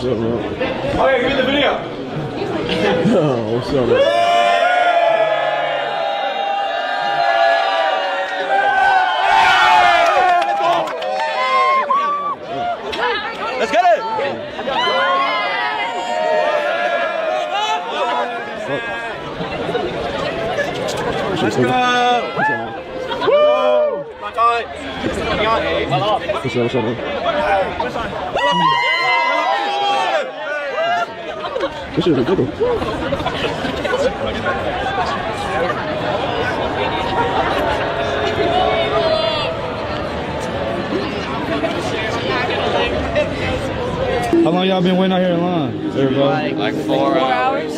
What's up, man? Oh, yeah, give me the video. Oh, what's up, man? Let's get it. Let's go. Woo! My God. What's up, man? This is ridiculous. How long y'all been waiting out here in line? Everybody? Like 4 hours.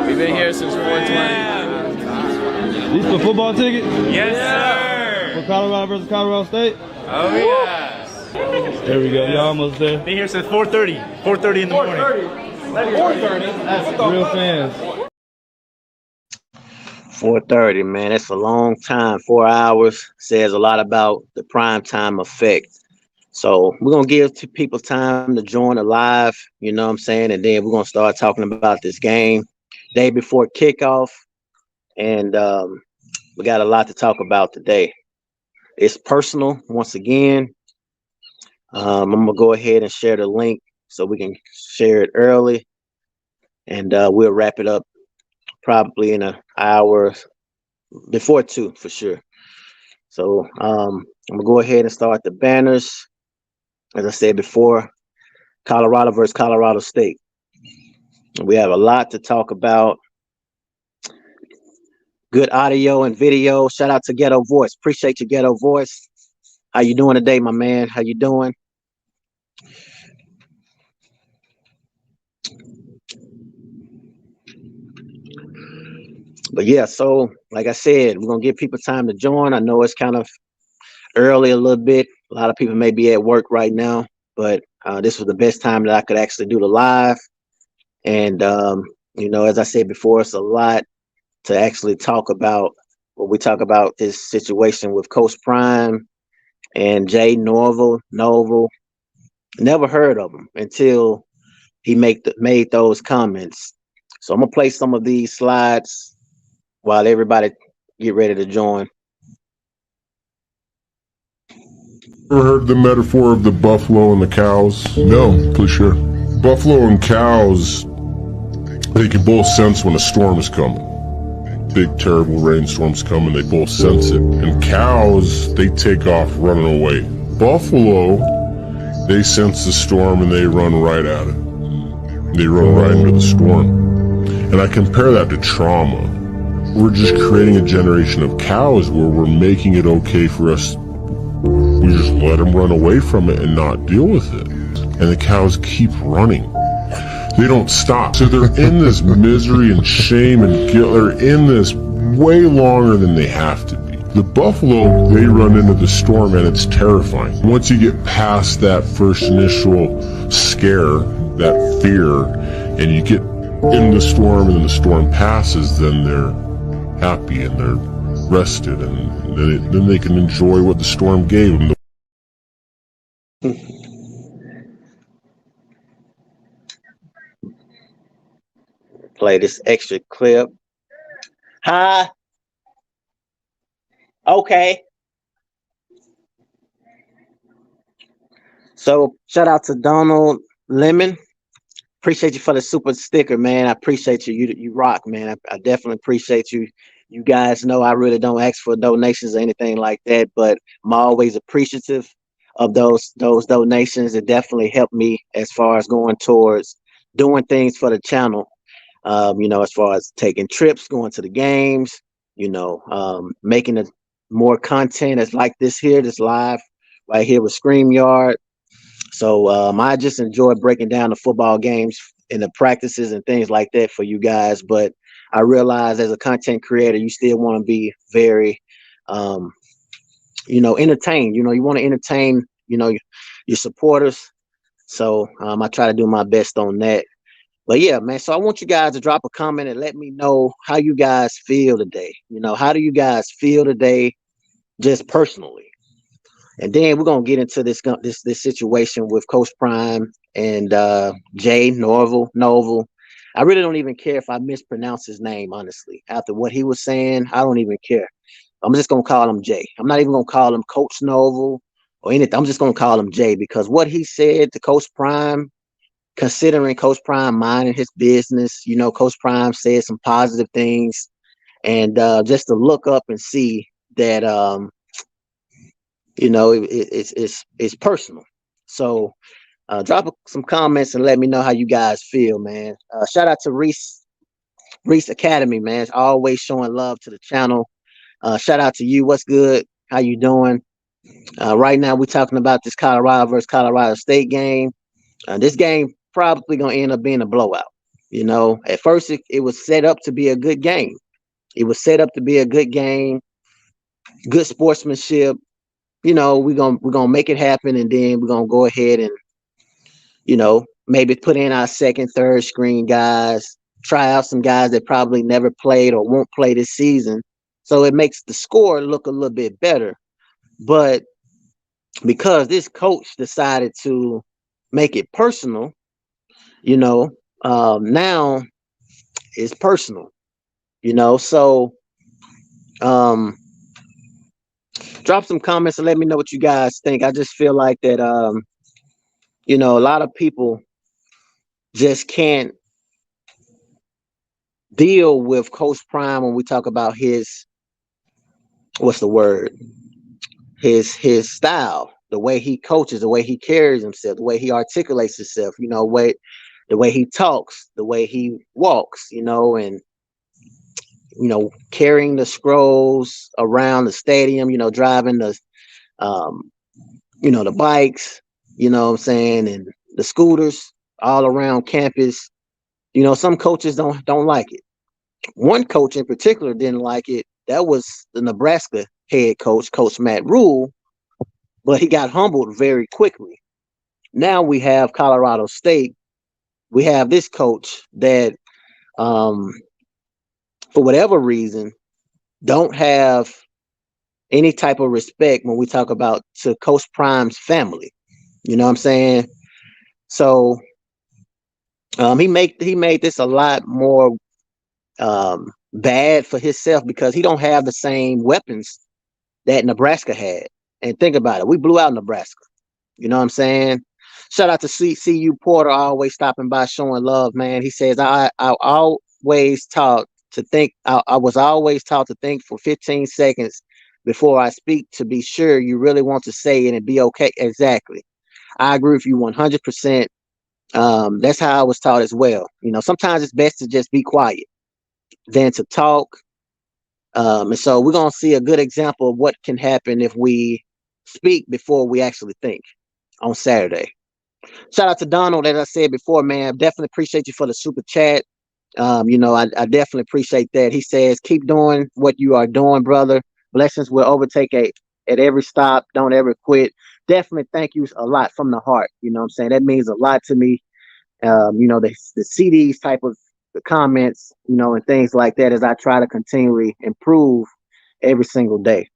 We've been here since 4:20. These for football ticket? Yes, sir. For Colorado versus Colorado State? Oh, yes. There we go. Y'all almost there. Been here since 4:30. 4:30 in the morning. 4:30. That's real fans. 4:30, man. That's a long time. 4 hours says a lot about the prime time effect. So we're going to give people time to join the live, you know what I'm saying? And then we're going to start talking about this game day before kickoff. And we got a lot to talk about today. It's personal once again. I'm going to go ahead and share the link so we can share it early. And we'll wrap it up probably in an hour before 2 for sure. So I'm going to go ahead and start the banners. As I said before, Colorado versus Colorado State. We have a lot to talk about. Good audio and video. Shout out to Ghetto Voice. Appreciate your Ghetto Voice. How you doing today, my man? How you doing? But yeah, so like I said, we're going to give people time to join. I know it's kind of early a little bit. A lot of people may be at work right now, but this was the best time that I could actually do the live. And, you know, as I said before, it's a lot to actually talk about when we talk about this situation with Coach Prime and Jay Norvell. Never heard of him until he made those comments. So I'm going to play some of these slides while everybody get ready to join. Ever heard the metaphor of the buffalo and the cows? No, please share. Buffalo and cows, they can both sense when a storm is coming. Big, terrible rainstorms coming, they both sense it. And cows, they take off running away. Buffalo, they sense the storm and they run right at it. They run right into the storm. And I compare that to trauma. We're just creating a generation of cows where we're making it okay for us. We just let them run away from it and not deal with it. And the cows keep running. They don't stop. So they're in this misery and shame and guilt. They're in this way longer than they have to be. The buffalo, they run into the storm and it's terrifying. Once you get past that first initial scare, that fear, and you get in the storm and then the storm passes, then they're happy and they're rested, and then they can enjoy what the storm gave them. Play this extra clip. Hi. Okay. So shout out to Donald Lemon. Appreciate you for the super sticker, man. I appreciate you. You rock, man. I definitely appreciate you. You guys know I really don't ask for donations or anything like that, but I'm always appreciative of those donations. It definitely helped me as far as going towards doing things for the channel. You know, as far as taking trips, going to the games, you know, making more content as like this here, this live right here with StreamYard. So I just enjoy breaking down the football games and the practices and things like that for you guys. But I realize as a content creator, you still want to be very, you know, entertained. You know, you want to entertain, you know, your supporters. So I try to do my best on that. But yeah, man, so I want you guys to drop a comment and let me know how you guys feel today. You know, how do you guys feel today just personally? And then we're going to get into this situation with Coach Prime and Jay Norvell. I really don't even care if I mispronounce his name, honestly. After what he was saying, I don't even care. I'm just gonna call him Jay. I'm not even gonna call him Coach Norvell or anything. I'm just gonna call him Jay because what he said to Coach Prime, considering Coach Prime minding his business, Coach Prime said some positive things, and just to look up and see that, it's personal. So drop some comments and let me know how you guys feel, man. Shout out to Reese Academy, man. It's always showing love to the channel. Shout out to you. What's good? How you doing? Right now, we're talking about this Colorado versus Colorado State game. This game probably going to end up being a blowout. At first, it was set up to be a good game. It was set up to be a good game, good sportsmanship. We're gonna make it happen, and then we're gonna go ahead and, maybe put in our second, third screen guys, try out some guys that probably never played or won't play this season. So it makes the score look a little bit better. But because this coach decided to make it personal, now it's personal, so drop some comments and let me know what you guys think. I just feel like that, a lot of people just can't deal with Coach Prime when we talk about his, his style, the way he coaches, the way he carries himself, the way he articulates himself, the way he talks, the way he walks, and carrying the scrolls around the stadium, driving the the bikes, what I'm saying, and the scooters all around campus. Some coaches don't like it. One coach in particular didn't like it. That was the Nebraska head coach, Coach Matt Rule, but he got humbled very quickly. Now we have Colorado State. We have this coach that, for whatever reason, don't have any type of respect when we talk about to Coach Prime's family. You know what I'm saying? So he made this a lot more bad for himself because he don't have the same weapons that Nebraska had. And think about it, we blew out Nebraska. You know what I'm saying? Shout out to CU Porter, always stopping by, showing love, man. He says, I was always taught to think for 15 seconds before I speak to be sure you really want to say it and be okay. Exactly. I agree with you 100%. That's how I was taught as well. Sometimes it's best to just be quiet than to talk. And so we're going to see a good example of what can happen if we speak before we actually think on Saturday. Shout out to Donald, as I said before, man. Definitely appreciate you for the super chat. I definitely appreciate that. He says, keep doing what you are doing, brother. Blessings will overtake at every stop. Don't ever quit. Definitely thank you a lot from the heart. You know what I'm saying? That means a lot to me. To see these type of comments, and things like that as I try to continually improve every single day.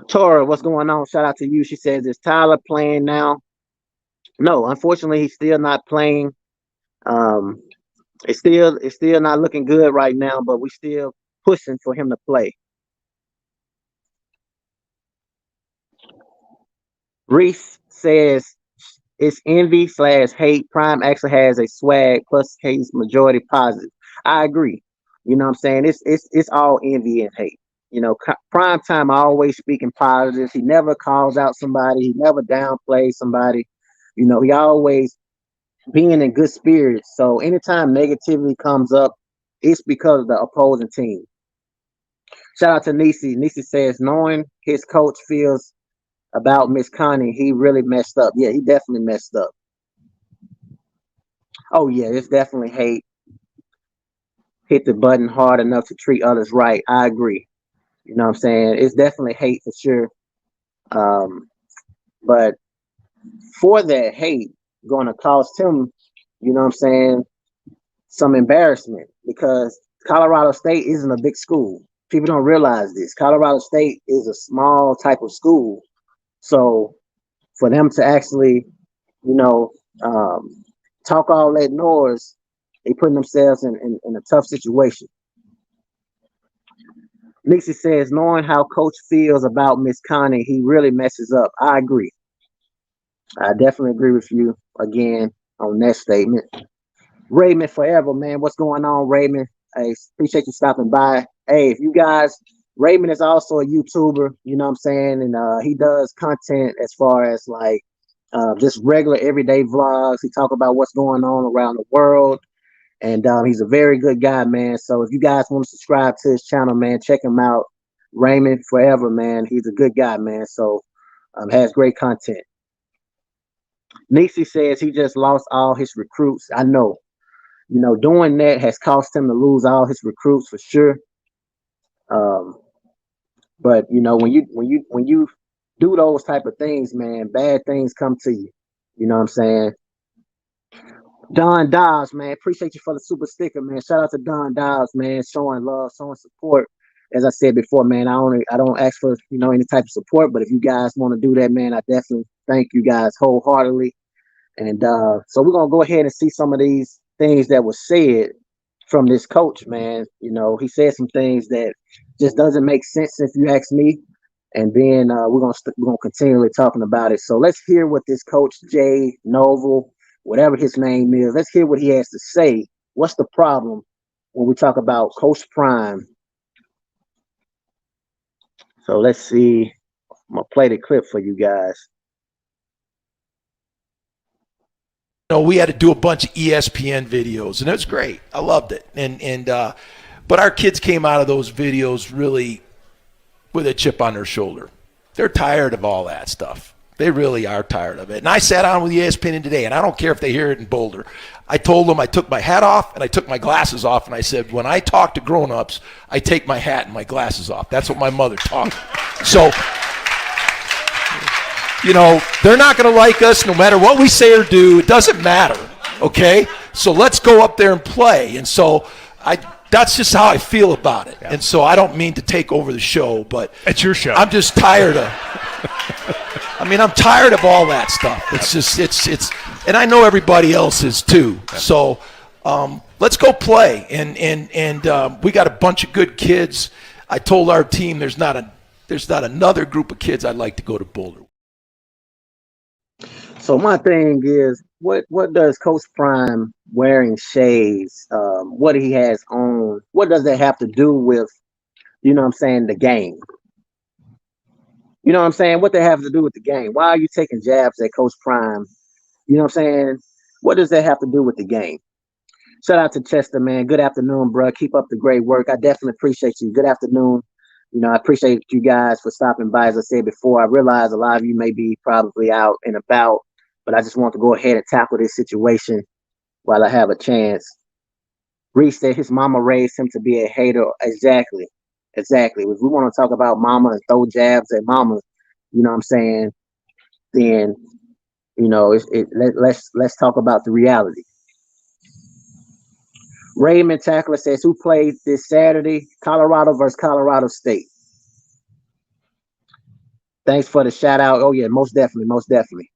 Tora, what's going on? Shout out to you. She says, is Tyler playing now? No, unfortunately, he's still not playing. It's still not looking good right now, but we still pushing for him to play. Reese says it's envy/hate. Prime actually has a swag, plus he's majority positive. I agree. You know what I'm saying? It's all envy and hate. Prime Time always speaking positive. He never calls out somebody. He never downplays somebody. He always being in good spirits. So anytime negativity comes up, it's because of the opposing team. Shout out to Nisi. Nisi says, knowing his coach feels about Miss Connie, he really messed up. Yeah, he definitely messed up. Oh, yeah, it's definitely hate. Hit the button hard enough to treat others right. I agree. You know what I'm saying? It's definitely hate for sure. But for that hate, going to cost him, you know what I'm saying, some embarrassment, because Colorado State isn't a big school. People don't realize this. Colorado State is a small type of school. So for them to actually you know, talk all that noise, they putting themselves in a tough situation. Nixie says, knowing how coach feels about Miss Connie, he really messes up. I agree. I definitely agree with you again on that statement. Raymond forever, man. What's going on, Raymond? Hey, appreciate you stopping by. Hey, if you guys, Raymond is also a YouTuber, you know what I'm saying? And he does content as far as like just regular everyday vlogs. He talk about what's going on around the world. And he's a very good guy, man. So if you guys want to subscribe to his channel, man, check him out. Raymond forever, man. He's a good guy, man. So has great content. Nixie says he just lost all his recruits. I know. You know, doing that has cost him to lose all his recruits for sure. But you know, when you do those type of things, man, bad things come to you. You know what I'm saying? Don Dobbs, man, appreciate you for the super sticker, man. Shout out to Don Dobbs, man, showing love, showing support. As I said before, man, I don't ask for any type of support, but if you guys want to do that, man, I definitely thank you guys wholeheartedly. And so we're gonna go ahead and see some of these things that were said from this coach, man. You know, he said some things that just doesn't make sense if you ask me. And then we're gonna continually talking about it. So let's hear what this coach Jay Norvell, whatever his name is, let's hear what he has to say. What's the problem when we talk about Coach Prime? So let's see. I'm gonna play the clip for you guys. We had to do a bunch of ESPN videos, and it was great. I loved it. But our kids came out of those videos really with a chip on their shoulder. They're tired of all that stuff. They really are tired of it. And I sat on with ESPN today, and I don't care if they hear it in Boulder. I told them I took my hat off and I took my glasses off, and I said, when I talk to grown-ups, I take my hat and my glasses off. That's what my mother taught me. So, you know, they're not going to like us no matter what we say or do. It doesn't matter, okay? So let's go up there and play. And so that's just how I feel about it. Yeah. And so I don't mean to take over the show, but it's your show. I'm just tired of I'm tired of all that stuff. It's just and I know everybody else is too. Yeah. So let's go play. And we got a bunch of good kids. I told our team there's not another group of kids I'd like to go to Boulder. So my thing is, what does Coach Prime wearing shades, what he has on, what does that have to do with, you know what I'm saying, the game? You know what I'm saying? What they have to do with the game? Why are you taking jabs at Coach Prime? You know what I'm saying? What does that have to do with the game? Shout out to Chester, man. Good afternoon, bro. Keep up the great work. I definitely appreciate you. Good afternoon. You know, I appreciate you guys for stopping by. As I said before, I realize a lot of you may be probably out and about, but I just want to go ahead and tackle this situation while I have a chance. Reese said his mama raised him to be a hater. Exactly. If we want to talk about mama and throw jabs at mama, you know what I'm saying, then, you know, let's talk about the reality. Raymond Tackler says, who played this Saturday? Colorado versus Colorado State. Thanks for the shout out. Oh, yeah, most definitely.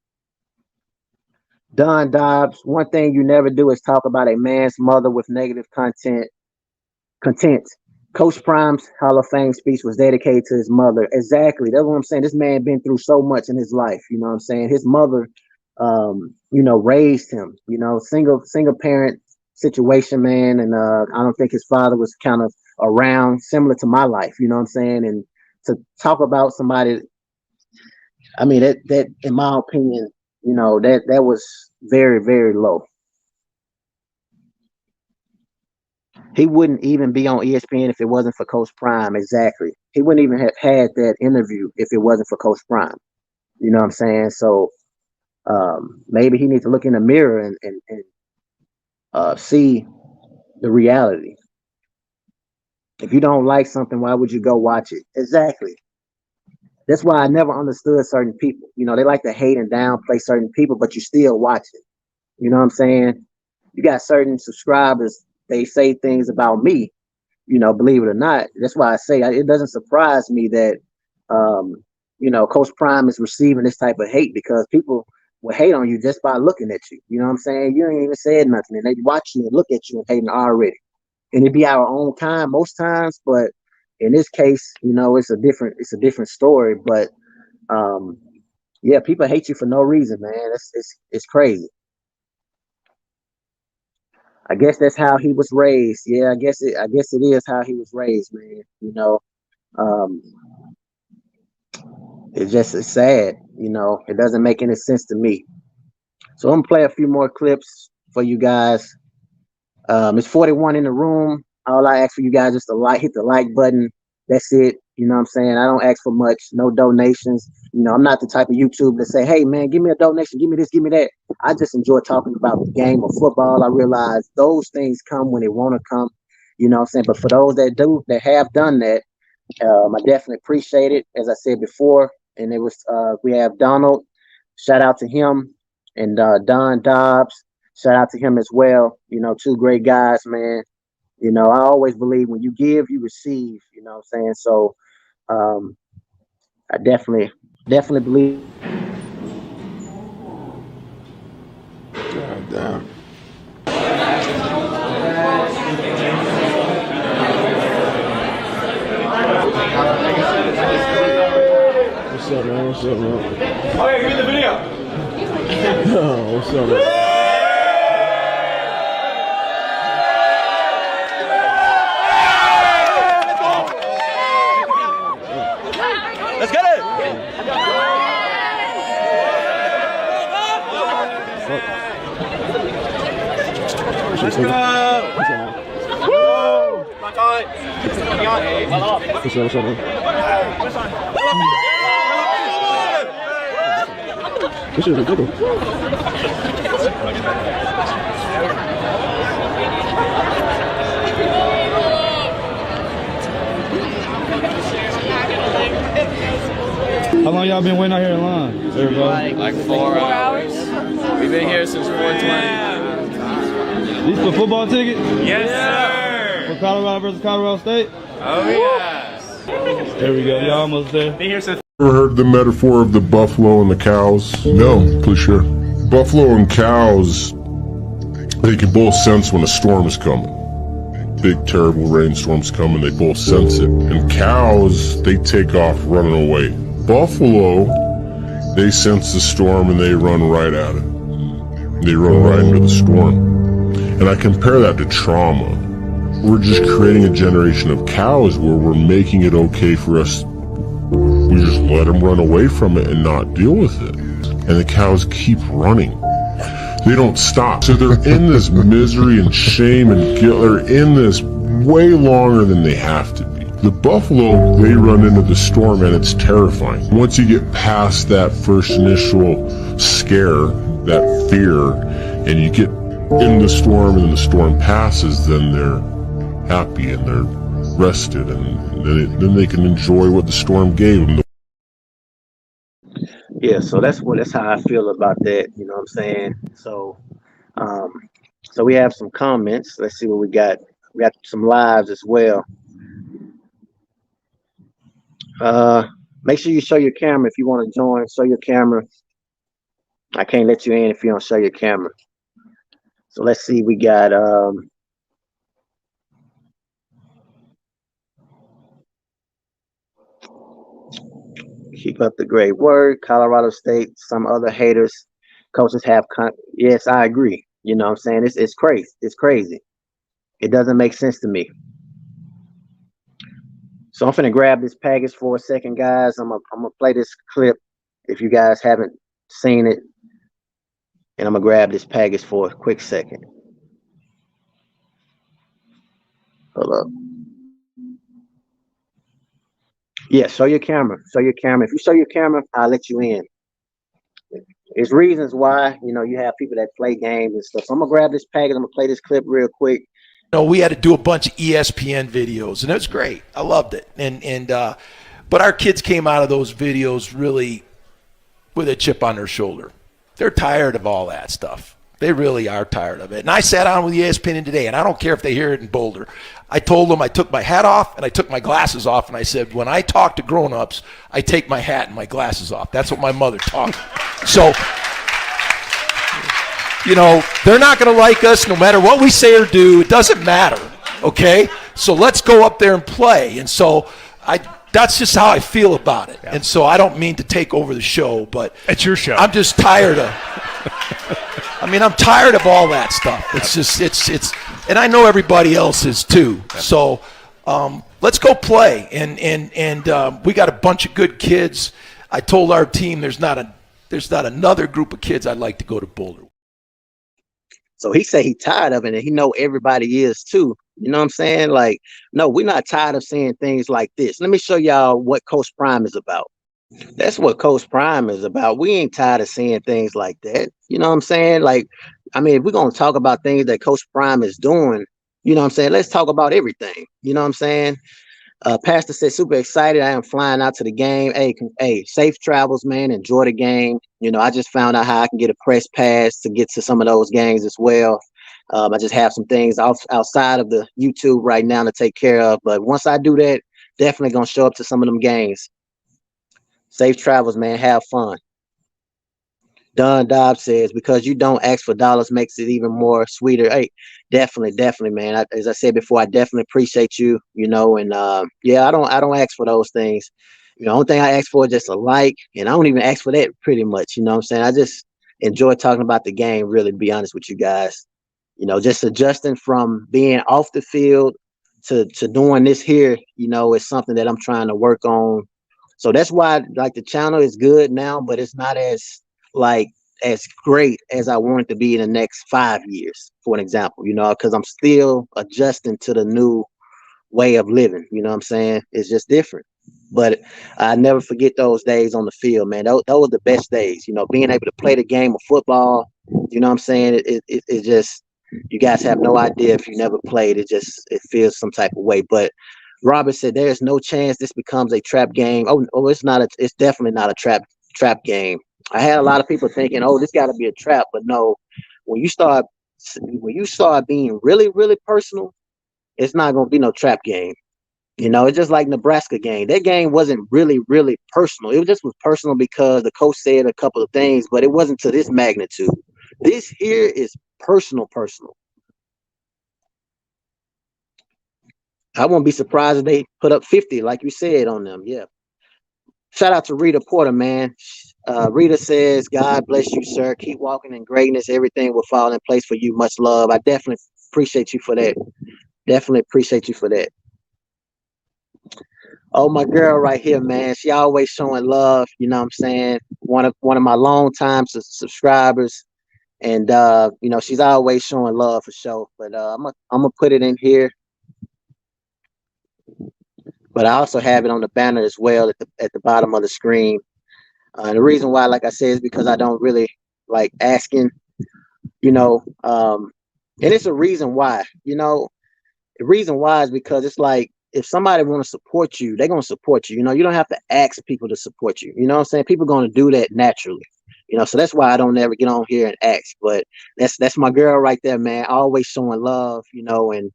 Don Dobbs, one thing you never do is talk about a man's mother with negative content. Coach Prime's Hall of Fame speech was dedicated to his mother. Exactly. That's what I'm saying. This man been through so much in his life. You know what I'm saying? His mother, you know, raised him, you know, single parent situation, man. And I don't think his father was kind of around, similar to my life, you know what I'm saying? And to talk about somebody, I mean, that in my opinion, you know, that was very, very low. He wouldn't even be on ESPN if it wasn't for Coach Prime. Exactly. He wouldn't even have had that interview if it wasn't for Coach Prime. You know what I'm saying? So maybe he needs to look in the mirror and see the reality. If you don't like something, why would you go watch it? Exactly. That's why I never understood certain people. You know, they like to hate and downplay certain people, but you still watch it. You know what I'm saying? You got certain subscribers, they say things about me, you know, believe it or not. That's why I say it doesn't surprise me that, you know, Coach Prime is receiving this type of hate, because people will hate on you just by looking at you. You know what I'm saying? You ain't even said nothing, and they watch you and look at you and hating already. And it be our own kind most times, but in this case, you know, it's a different story. But yeah, people hate you for no reason, man. It's crazy. I guess that's how he was raised. Yeah, I guess it is how he was raised, man. You know, it's sad. You know, it doesn't make any sense to me. So I'm gonna play a few more clips for you guys. It's 41 in the room. All I ask for you guys is to hit the like button. That's it. You know what I'm saying? I don't ask for much, no donations. You know, I'm not the type of YouTube that say, hey man, give me a donation, give me this, give me that. I just enjoy talking about the game of football. I realize those things come when they want to come. You know what I'm saying? But for those that have done that, I definitely appreciate it. As I said before, and it was we have Donald, shout out to him, and Don Dobbs, shout out to him as well. You know, two great guys, man. You know, I always believe when you give, you receive. You know what I'm saying? So I definitely believe. God damn. What's up, man? What's up, man? Oh, yeah, give me the video. Oh, what's up, man? Let's get it. Let's go. Woo! What's up, man? This is a good one. How long y'all been waiting out here in line? Everybody? Like 4 hours. We've been here since 4:20. These for football ticket? Yes, sir. For Colorado versus Colorado State? Oh, yes. There we go. Y'all almost there. Been here since. Ever heard the metaphor of the buffalo and the cows? No, please share. Buffalo and cows, they can both sense when a storm is coming. Big, terrible rainstorm's coming, they both sense it. And cows, they take off running away. Buffalo, they sense the storm and they run right at it. They run right into the storm. And I compare that to trauma. We're just creating a generation of cows where we're making it okay for us. We just let them run away from it and not deal with it. And the cows keep running. They don't stop. So they're in this misery and shame and guilt. They're in this way longer than they have to be. The buffalo, they run into the storm and it's terrifying. Once you get past that first initial scare, that fear, and you get in the storm and the storm passes, then they're happy and they're rested, and then they can enjoy what the storm gave them. Yeah, so that's how I feel about that. You know what I'm saying? So, so we have some comments. Let's see what we got. We got some lives as well. Make sure you show your camera if you want to join. Show your camera. I can't let you in if you don't show your camera. So let's see. We got keep up the great work. Colorado State, some other haters. Coaches have yes, I agree. You know what I'm saying? It's crazy. It's crazy. It doesn't make sense to me. So I'm finna grab this package for a second, guys. I'm gonna play this clip if you guys haven't seen it. And I'm gonna grab this package for a quick second. Hold up. Yeah, show your camera. Show your camera. If you show your camera, I'll let you in. There's reasons why, you know, you have people that play games and stuff. So I'm gonna grab this package. I'm gonna play this clip real quick. You know, we had to do a bunch of ESPN videos, and it was great. I loved it. But our kids came out of those videos really with a chip on their shoulder. They're tired of all that stuff. They really are tired of it. And I sat on with ESPN today, and I don't care if they hear it in Boulder. I told them I took my hat off and I took my glasses off, and I said, when I talk to grown-ups, I take my hat and my glasses off. That's what my mother taught me. So You know, they're not going to like us no matter what we say or do. It doesn't matter, okay? So let's go up there and play. And so that's just how I feel about it. And so I don't mean to take over the show, but it's your show. I'm just tired of I'm tired of all that stuff. It's just it's and I know everybody else is too. So let's go play. And we got a bunch of good kids. I told our team there's not another group of kids I'd like to go to Boulder. So he said he's tired of it, and he know everybody is too. You know what I'm saying? Like, no, we're not tired of seeing things like this. Let me show y'all what Coach Prime is about. That's what Coach Prime is about. We ain't tired of seeing things like that. You know what I'm saying? Like, I mean, if we're going to talk about things that Coach Prime is doing, you know what I'm saying? Let's talk about everything. You know what I'm saying? Pastor said, super excited. I am flying out to the game. Hey, safe travels, man. Enjoy the game. You know, I just found out how I can get a press pass to get to some of those games as well. I just have some things outside of the YouTube right now to take care of. But once I do that, definitely going to show up to some of them games. Safe travels, man. Have fun. Don Dobbs says, because you don't ask for dollars makes it even more sweeter. Hey, definitely, man. As I said before, I definitely appreciate you, you know, and yeah, I don't ask for those things. You know, the only thing I ask for is just a like, and I don't even ask for that pretty much, you know what I'm saying? I just enjoy talking about the game, really, to be honest with you guys. You know, just adjusting from being off the field to doing this here, you know, is something that I'm trying to work on. So that's why, like, the channel is good now, but it's not as great as I want it to be in the next 5 years, for an example, you know, because I'm still adjusting to the new way of living. You know what I'm saying? It's just different. But I never forget those days on the field, man. Those were the best days, you know, being able to play the game of football. You know what I'm saying? It just, you guys have no idea if you never played. It feels some type of way. But Robert said there's no chance this becomes a trap game. Oh, it's definitely not a trap game. I had a lot of people thinking, oh, this got to be a trap. But no, when you start being really, really personal, it's not going to be no trap game. You know, it's just like Nebraska game. That game wasn't really, really personal. It just was personal because the coach said a couple of things, but it wasn't to this magnitude. This here is personal. I won't be surprised if they put up 50, like you said, on them. Yeah. Shout out to Rita Porter, man. Rita says, God bless you, sir. Keep walking in greatness. Everything will fall in place for you. Much love. I definitely appreciate you for that. Definitely appreciate you for that. Oh, my girl right here, man. She always showing love. You know what I'm saying? One of my long-time subscribers. And, you know, she's always showing love for sure. But I'm gonna put it in here. But I also have it on the banner as well at the bottom of the screen. And the reason why, like I said, is because I don't really like asking, you know, and it's a reason why, you know, the reason why is because it's like, if somebody want to support you, they're going to support you. You know, you don't have to ask people to support you. You know what I'm saying? People are going to do that naturally, you know, so that's why I don't ever get on here and ask. But that's my girl right there, man. Always showing love, you know, and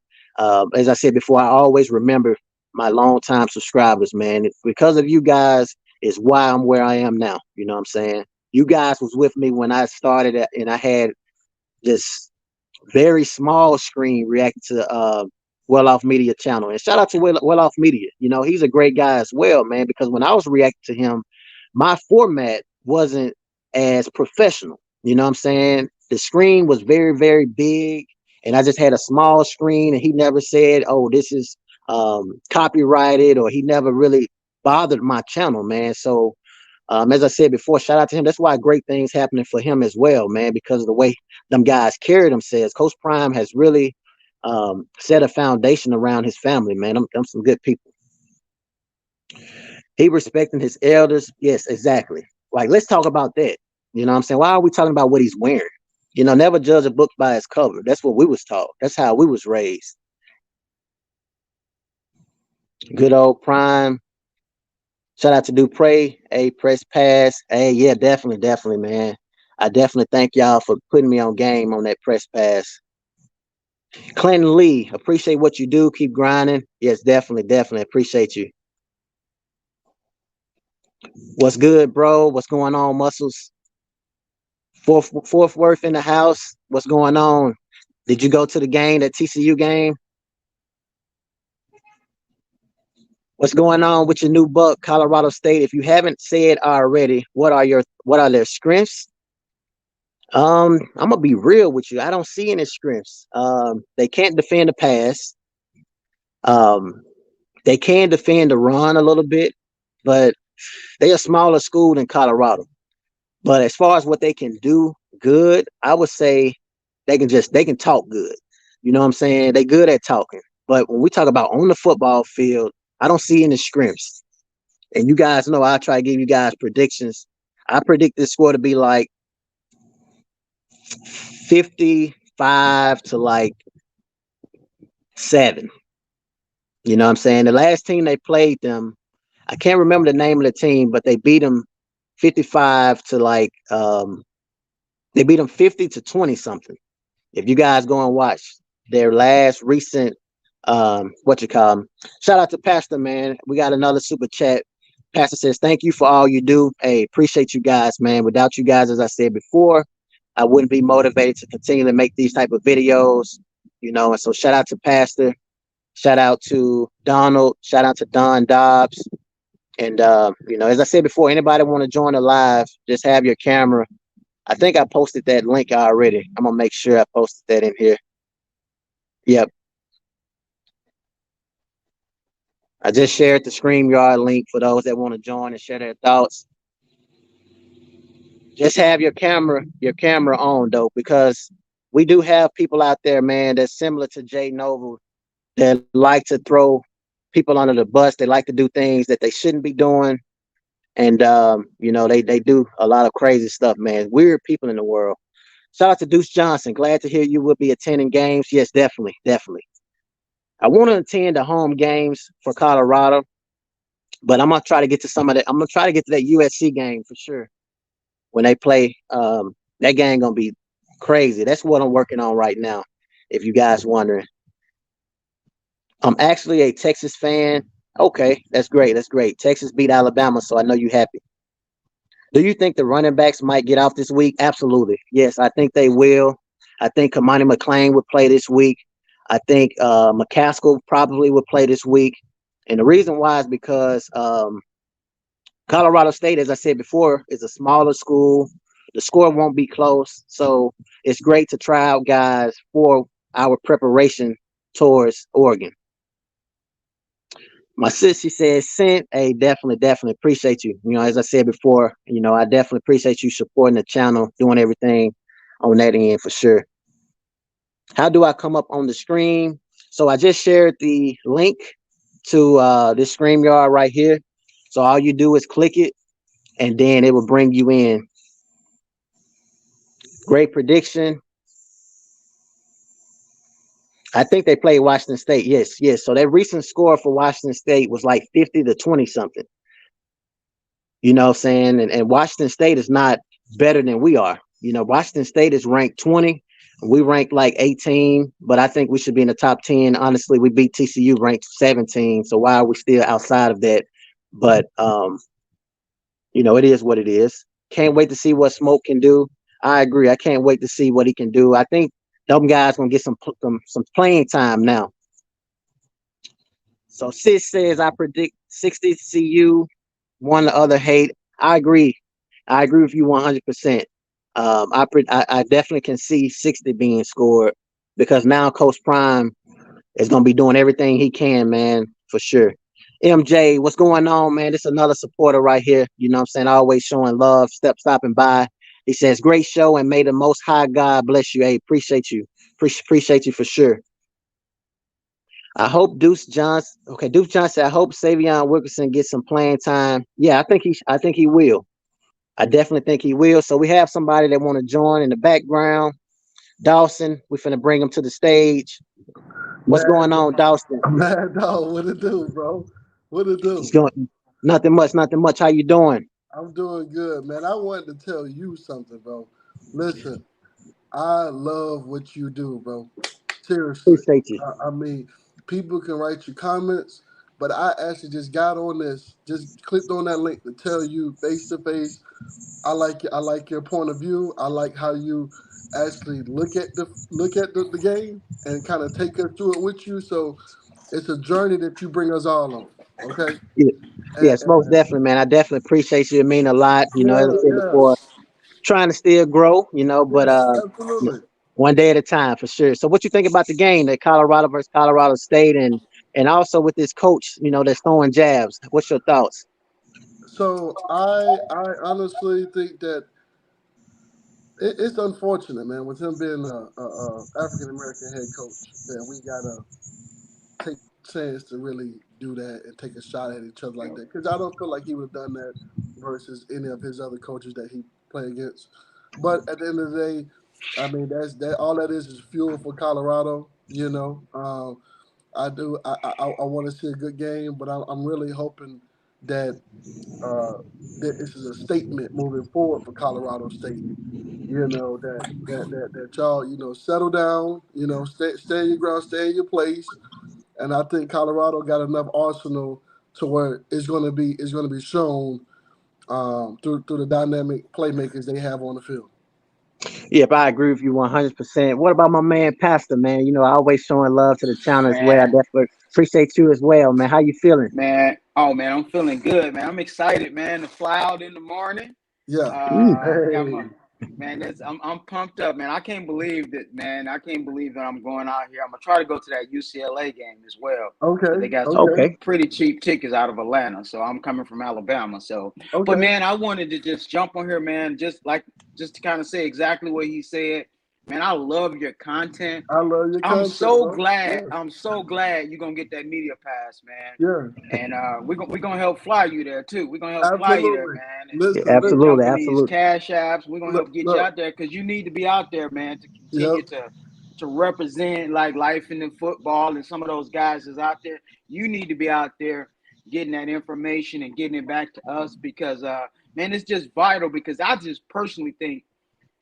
as I said before, I always remember my longtime subscribers, man. Because of you guys is why I'm where I am now. You know what I'm saying? You guys was with me when I started and I had this very small screen react to Well Off Media channel. And shout out to Well Off Media. You know, he's a great guy as well, man, because when I was reacting to him, my format wasn't as professional. You know what I'm saying? The screen was very, very big, and I just had a small screen, and he never said, oh, this is copyrighted, or he never really bothered my channel, man. So as I said before, shout out to him. That's why great things happening for him as well, man, because of the way them guys carry themselves. Coach Prime has really set a foundation around his family, man. I'm some good people. He respecting his elders. Yes, exactly. Like, let's talk about that. You know what I'm saying? Why are we talking about what he's wearing? You know, never judge a book by its cover. That's what we was taught. That's how we was raised. Good old Prime. Shout out to Dupre. Hey, press pass. Hey, yeah, definitely, man. I definitely thank y'all for putting me on game on that press pass. Clinton Lee, appreciate what you do. Keep grinding. Yes, definitely appreciate you. What's good, bro? What's going on, Muscles? Fourth Worth in the house. What's going on? Did you go to the game, that TCU game? What's going on with your new buck, Colorado State? If you haven't said already, what are their strengths? I'm gonna be real with you. I don't see any strengths. They can't defend the pass. They can defend the run a little bit, but they're a smaller school than Colorado. But as far as what they can do good, I would say they can talk good. You know what I'm saying? They good at talking. But when we talk about on the football field, I don't see any scrims. And you guys know I try to give you guys predictions. I predict this score to be like 55 to like 7. You know what I'm saying? The last team they played them, I can't remember the name of the team, but they beat them 55 to like they beat them 50 to 20 something. If you guys go and watch their last recent shout out to Pastor, man. We got another super chat. Pastor says, thank you for all you do. Hey, appreciate you guys, man. Without you guys, as I said before, I wouldn't be motivated to continue to make these type of videos, you know. And so shout out to Pastor, shout out to Donald, shout out to Don Dobbs. And you know, as I said before, anybody want to join the live, just have your camera. I think I posted that link already. I'm gonna make sure I posted that in here. Yep. I just shared the StreamYard link for those that want to join and share their thoughts. Just have your camera on though, because we do have people out there, man, that's similar to Jay Noble, that like to throw people under the bus. They like to do things that they shouldn't be doing. And you know, they do a lot of crazy stuff, man. Weird people in the world. Shout out to Deuce Johnson. Glad to hear you will be attending games. Yes, definitely. I want to attend the home games for Colorado, but I'm gonna try to get to some of that. I'm gonna try to get to that USC game for sure. When they play, that game gonna be crazy. That's what I'm working on right now. If you guys wondering, I'm actually a Texas fan. Okay, that's great. Texas beat Alabama, so I know you're happy. Do you think the running backs might get off this week? Absolutely. Yes, I think they will. I think Kamani McLean would play this week. I think McCaskill probably would play this week. And the reason why is because Colorado State, as I said before, is a smaller school. The score won't be close. So it's great to try out guys for our preparation towards Oregon. My sis, she says, sent. Hey, definitely appreciate you. You know, as I said before, you know, I definitely appreciate you supporting the channel, doing everything on that end for sure. How do I come up on the screen? So I just shared the link to this StreamYard right here. So all you do is click it, and then it will bring you in. Great prediction. I think they played Washington State. Yes. So that recent score for Washington State was like 50 to 20 something. You know what I'm saying? And Washington State is not better than we are. You know, Washington State is ranked 20. We ranked like 18, but I think we should be in the top 10. Honestly, we beat TCU ranked 17. So why are we still outside of that? But, you know, it is what it is. Can't wait to see what Smoke can do. I agree. I can't wait to see what he can do. I think them guys going to get some playing time now. So Sis says, I predict 60 CU, one the other hate. I agree. I agree with you 100%. I definitely can see 60 being scored, because now Coach Prime is going to be doing everything he can, man, for sure. MJ, what's going on, man? This is another supporter right here. You know what I'm saying? Always showing love, stopping by. He says, great show, and may the Most High God bless you. Hey, appreciate you. Appreciate you for sure. I hope Deuce Johnson, I hope Savion Wilkerson gets some playing time. Yeah, I think he will. I definitely think he will. So we have somebody that want to join in the background. Dawson, we're finna bring him to the stage. What's going on, Dawson? Mad dog, what it do, bro? What it do? He's going nothing much. How you doing? I'm doing good, man. I wanted to tell you something, bro. Listen, I love what you do, bro. Seriously. Appreciate you. I mean, people can write you comments, but I actually just got on this, just clicked on that link to tell you face to face. I like your point of view. I like how you actually look at the game and kind of take us through it with you. So it's a journey that you bring us all on. Okay. Yeah. Yes, most And definitely, man. I definitely appreciate you. It mean a lot. You know, as I said yeah, before, trying to still grow, you know, but absolutely. one day at a time for sure. So what you think about the game, that Colorado versus Colorado State, and also with this coach, you know, that's throwing jabs? What's your thoughts? So I honestly think that it's unfortunate, man, with him being a African American head coach, that we gotta take a chance to really do that and take a shot at each other like that. Because I don't feel like he would have done that versus any of his other coaches that he played against. But at the end of the day, I mean, that's that. All that is fuel for Colorado. You know, I want to see a good game, but I'm really hoping that that this is a statement moving forward for Colorado State. You know, that y'all, you know, settle down. You know, stay in your ground, stay in your place. And I think Colorado got enough arsenal to where it's going to be shown through the dynamic playmakers they have on the field. Yep, I agree with you 100%. What about my man, Pastor, man? You know, I always showing love to the channel as well. I Man, definitely appreciate you as well, man. How you feeling? man. Oh man, I'm feeling good, man. I'm excited, man, to fly out in the morning. Yeah. Got Hey. my man, I'm pumped up, man. I can't believe that, man. I can't believe that I'm going out here. I'm gonna try to go to that UCLA game as well. But Okay. they got some Okay. Okay. pretty cheap tickets out of Atlanta. So I'm coming from Alabama. So but Okay. man, I wanted to just jump on here, man, just to kind of say exactly what he said. Man, I love your content. I love your I'm content, so bro. glad. Yeah. I'm so glad you're gonna get that media pass, man. Yeah. And we're gonna help fly you there too. We're gonna help fly you there, Absolutely. man. And Yeah, Listen. you absolutely, jump in these absolutely. cash apps. We're gonna Look. help get you Look. out there because you need to be out there, man, to Yep. continue to represent like life in the football. And some of those guys is out there. You need to be out there getting that information and getting it back to us because man, it's just vital because I just personally think,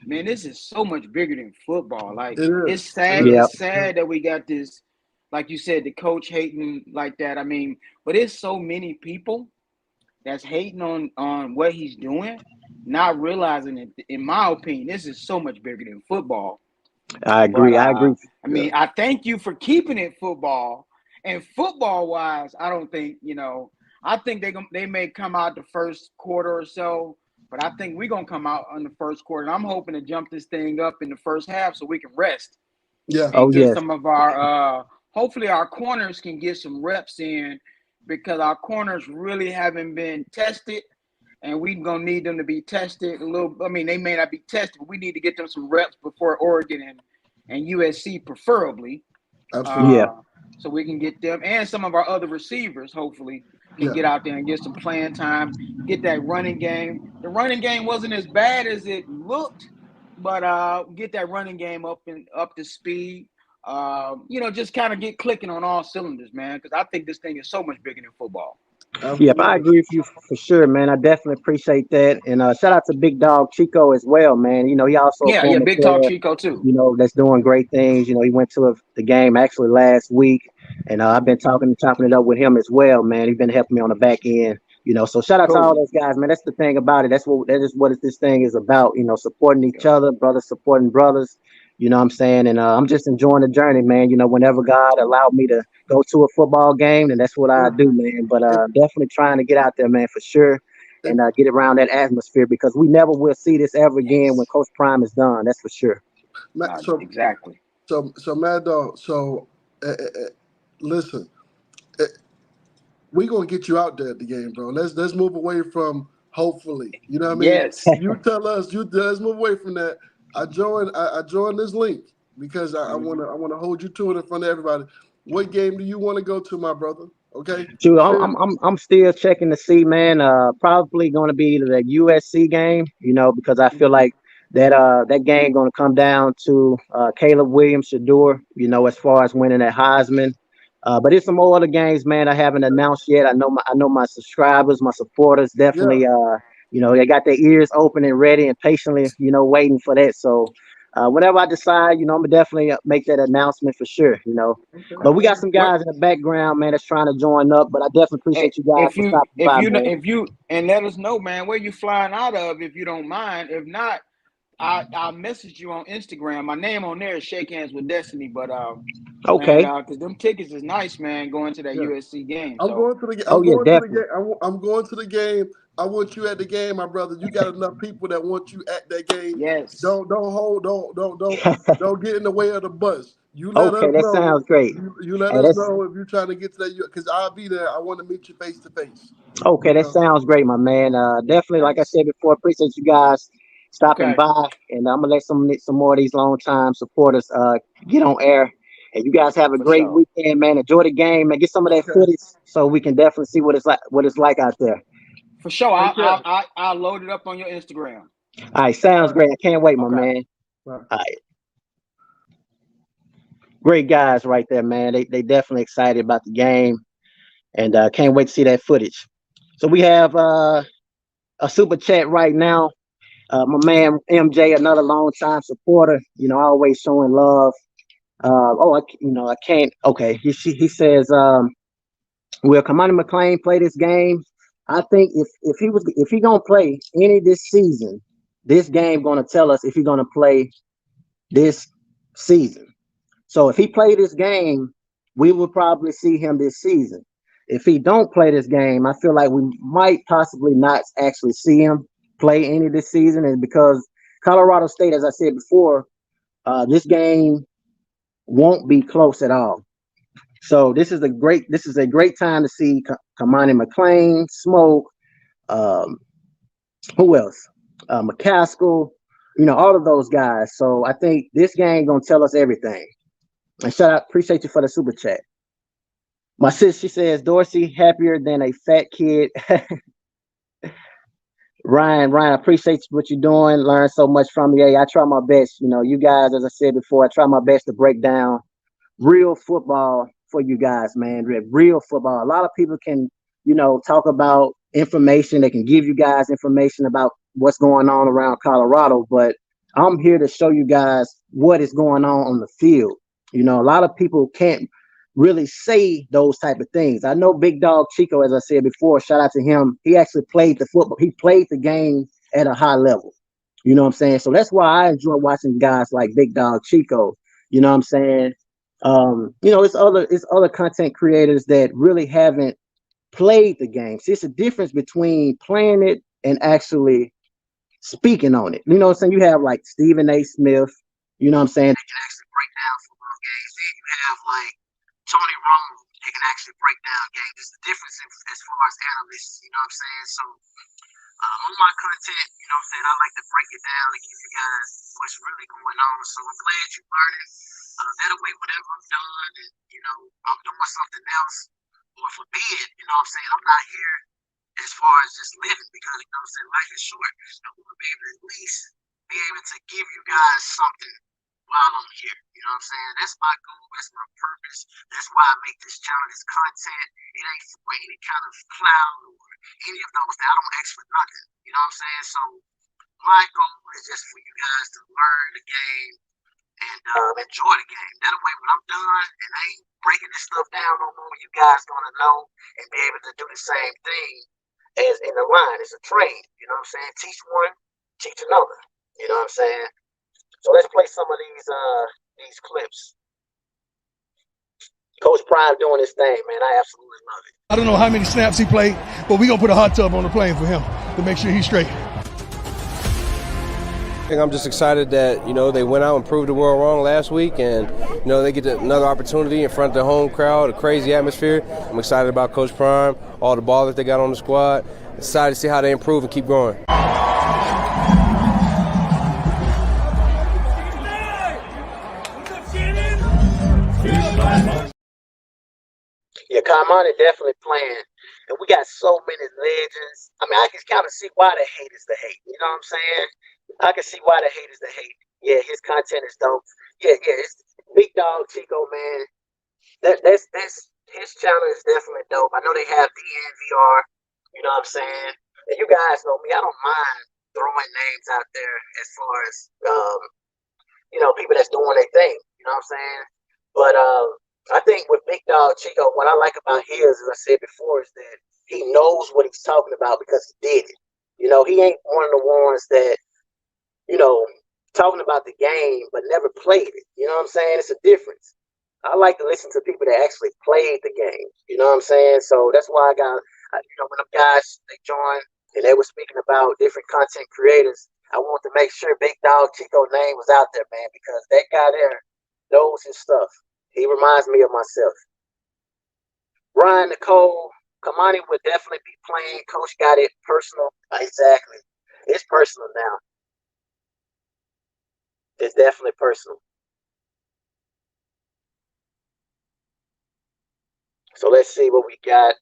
man, this is so much bigger than football. Like It it's is. It sad. Yeah. is. It's sad that we got this, like you said, the coach hating like that. I mean, but it's so many people that's hating on what he's doing, not realizing it. In my opinion, this is so much bigger than football. I But agree. I agree. I Yeah. mean, I thank you for keeping it football. And football wise, I don't think I think they may come out the first quarter or so. But I think we're gonna come out on the first quarter. And I'm hoping to jump this thing up in the first half so we can rest Yeah. Oh and get yes. some of our hopefully our corners can get some reps in because our corners really haven't been tested and we're gonna need them to be tested a little. I mean, they may not be tested, but we need to get them some reps before Oregon and USC preferably. Absolutely. Yeah. Uh, so we can get them and some of our other receivers hopefully can Yeah. get out there and get some playing time, get that running game. The running game wasn't as bad as it looked, but get that running game up to speed. Just kind of get clicking on all cylinders, man, because I think this thing is so much bigger than football. Yep, I Absolutely. agree with you for sure, man. I definitely appreciate that. And shout out to Big Dog Chico as well, man. You know, he also a Yeah, former big talk player, Chico too. you know, that's doing great things. You know, he went to the game actually last week, and I've been chopping it up with him as well, man. He's been helping me on the back end, you know. So shout out to all Cool. those guys, man. That's the thing about it. That is what this thing is about, you know, supporting each other, brothers supporting brothers. You know what I'm saying? And I'm just enjoying the journey, man. You know, whenever God allowed me to go to a football game, and that's what I Yeah. do, man. But If, definitely trying to get out there, man, for sure, if, and get around that atmosphere because we never will see this ever again when Yes. Coach Prime is done. That's for sure. so Exactly. Mad Dog. So listen. We gonna get you out there at the game, bro. Let's move away from hopefully. You know what I mean? Yes. You tell us. Let's move away from that. I joined this link because I wanna hold you to it in front of everybody. What game do you want to go to, my brother? Okay. Shoot, I'm Share. I'm I'm I'm still checking to see, man. Probably going to be either the USC game, you know, because I feel like that game going to come down to Caleb Williams, Shador, you know, as far as winning that Heisman. But there's some more other games, man. I haven't announced yet. I know my subscribers, my supporters, definitely. Yeah. You know, they got their ears open and ready and patiently, you know, waiting for that. So whenever I decide, I'm gonna definitely make that announcement for sure. But we got some What guys in the background, man, that's trying to join up. But I definitely appreciate you guys for stopping by, man. if you and let us know, man, where you flying out of, if you don't mind. If not, I'll message you on Instagram. My name on there is Shake Hands with Destiny. But Okay. man, because them tickets is nice, man. Going to that USC game. I'm So going to the. Oh, I'm yeah, going to the definitely. game. I'm going to the game. I want you at the game, my brother. You got enough people that want you at that game. yes, Don't get in the way of the bus. You let Okay, us that know. sounds great. You let Hey, us that's know if you're trying to get to that, because I'll be there. I want to meet you face to face. okay. That sounds great, my man. Definitely, like I said before, appreciate you guys stopping okay, by, and I'm gonna let some more of these long time supporters get on air. And you guys have a for great sure. weekend, man. Enjoy the game and get some of that Okay. footage so we can definitely see what it's like out there. For sure, Take care. I'll load it up on your Instagram. All right, sounds great. I can't wait, my Okay. man. Bye. All right. Great guys right there, man. They definitely excited about the game, and can't wait to see that footage. So we have a super chat right now. My man MJ, another long time supporter. Always showing love. I can't. Okay, he says, will Kamani McLean play this game? I think if he gonna play any this season, this game gonna tell us if he's gonna play this season. So if he play this game, we will probably see him this season. If he don't play this game, I feel like we might possibly not actually see him play any this season, and because Colorado State, as I said before, this game won't be close at all. So this is a great time to see Kamani McLean, Smoke, who else? McCaskill, all of those guys. So I think this game gonna tell us everything. And shout out, appreciate you for the super chat. My sis, she says, Dorsey happier than a fat kid. Ryan, I appreciate what you're doing. Learn so much from you. Hey, I try my best. You guys, as I said before, I try my best to break down real football for you guys, man. Real football. A lot of people can, talk about information. They can give you guys information about what's going on around Colorado, but I'm here to show you guys what is going on the field. A lot of people can't really say those type of things. I know Big Dog Chico, as I said before, shout out to him. He actually played the football. He played the game at a high level. You know what I'm saying? So that's why I enjoy watching guys like Big Dog Chico. You know what I'm saying? It's other content creators that really haven't played the game. See, it's a difference between playing it and actually speaking on it. You know what I'm saying? You have like Stephen A. Smith, you know what I'm saying? They can actually break down football games. Then you have like Tony Romo, they can actually break down games. There's a difference as far as analysts, you know what I'm saying? So on my content, you know what I'm saying, I like to break it down and give you guys what's really going on. So I'm glad you're learning. That way, whatever I'm done, and I'm doing something else, or forbid, you know what I'm saying, I'm not here as far as just living, because you know what I'm saying, life is short. I want to be able to at least be able to give you guys something while I'm here. You know what I'm saying? That's my goal. That's my purpose. That's why I make this channel, this content. It ain't for any kind of cloud or any of those things. I don't ask for nothing. You know what I'm saying? So my goal is just for you guys to learn the game and enjoy the game. That way, when I'm done and I ain't breaking this stuff down no more, you guys gonna know and be able to do the same thing as in the line. It's a trade. You know what I'm saying? Teach one, teach another. You know what I'm saying? So let's play some of these clips. Coach Prime doing his thing, man. I absolutely love it. I don't know how many snaps he played, but we're going to put a hot tub on the plane for him to make sure he's straight. I'm just excited that, they went out and proved the world wrong last week, and, they get another opportunity in front of the home crowd, a crazy atmosphere. I'm excited about Coach Prime, all the ball that they got on the squad. Excited to see how they improve and keep growing. Yeah, Carmona definitely playing. And we got so many legends. I mean, I can kind of see why the hate is the hate. You know what I'm saying? I can see why the hate is the hate. Yeah, his content is dope. Yeah, it's Big Dog Chico, man. That's his channel is definitely dope. I know they have DNVR. You know what I'm saying? And you guys know me. I don't mind throwing names out there as far as people that's doing their thing. You know what I'm saying? But I think with Big Dog Chico, what I like about his, as I said before, is that he knows what he's talking about because he did it. He ain't one of the ones that, talking about the game but never played it. You know what I'm saying? It's a difference. I like to listen to people that actually played the game. You know what I'm saying? So that's why I got, when them guys, they joined and they were speaking about different content creators, I want to make sure Big Dog Chico's name was out there, man, because that guy there knows his stuff. He reminds me of myself. Ryan Nicole, Kamani would definitely be playing. Coach got it personal. Exactly. It's personal now. It's definitely personal. So let's see what we got.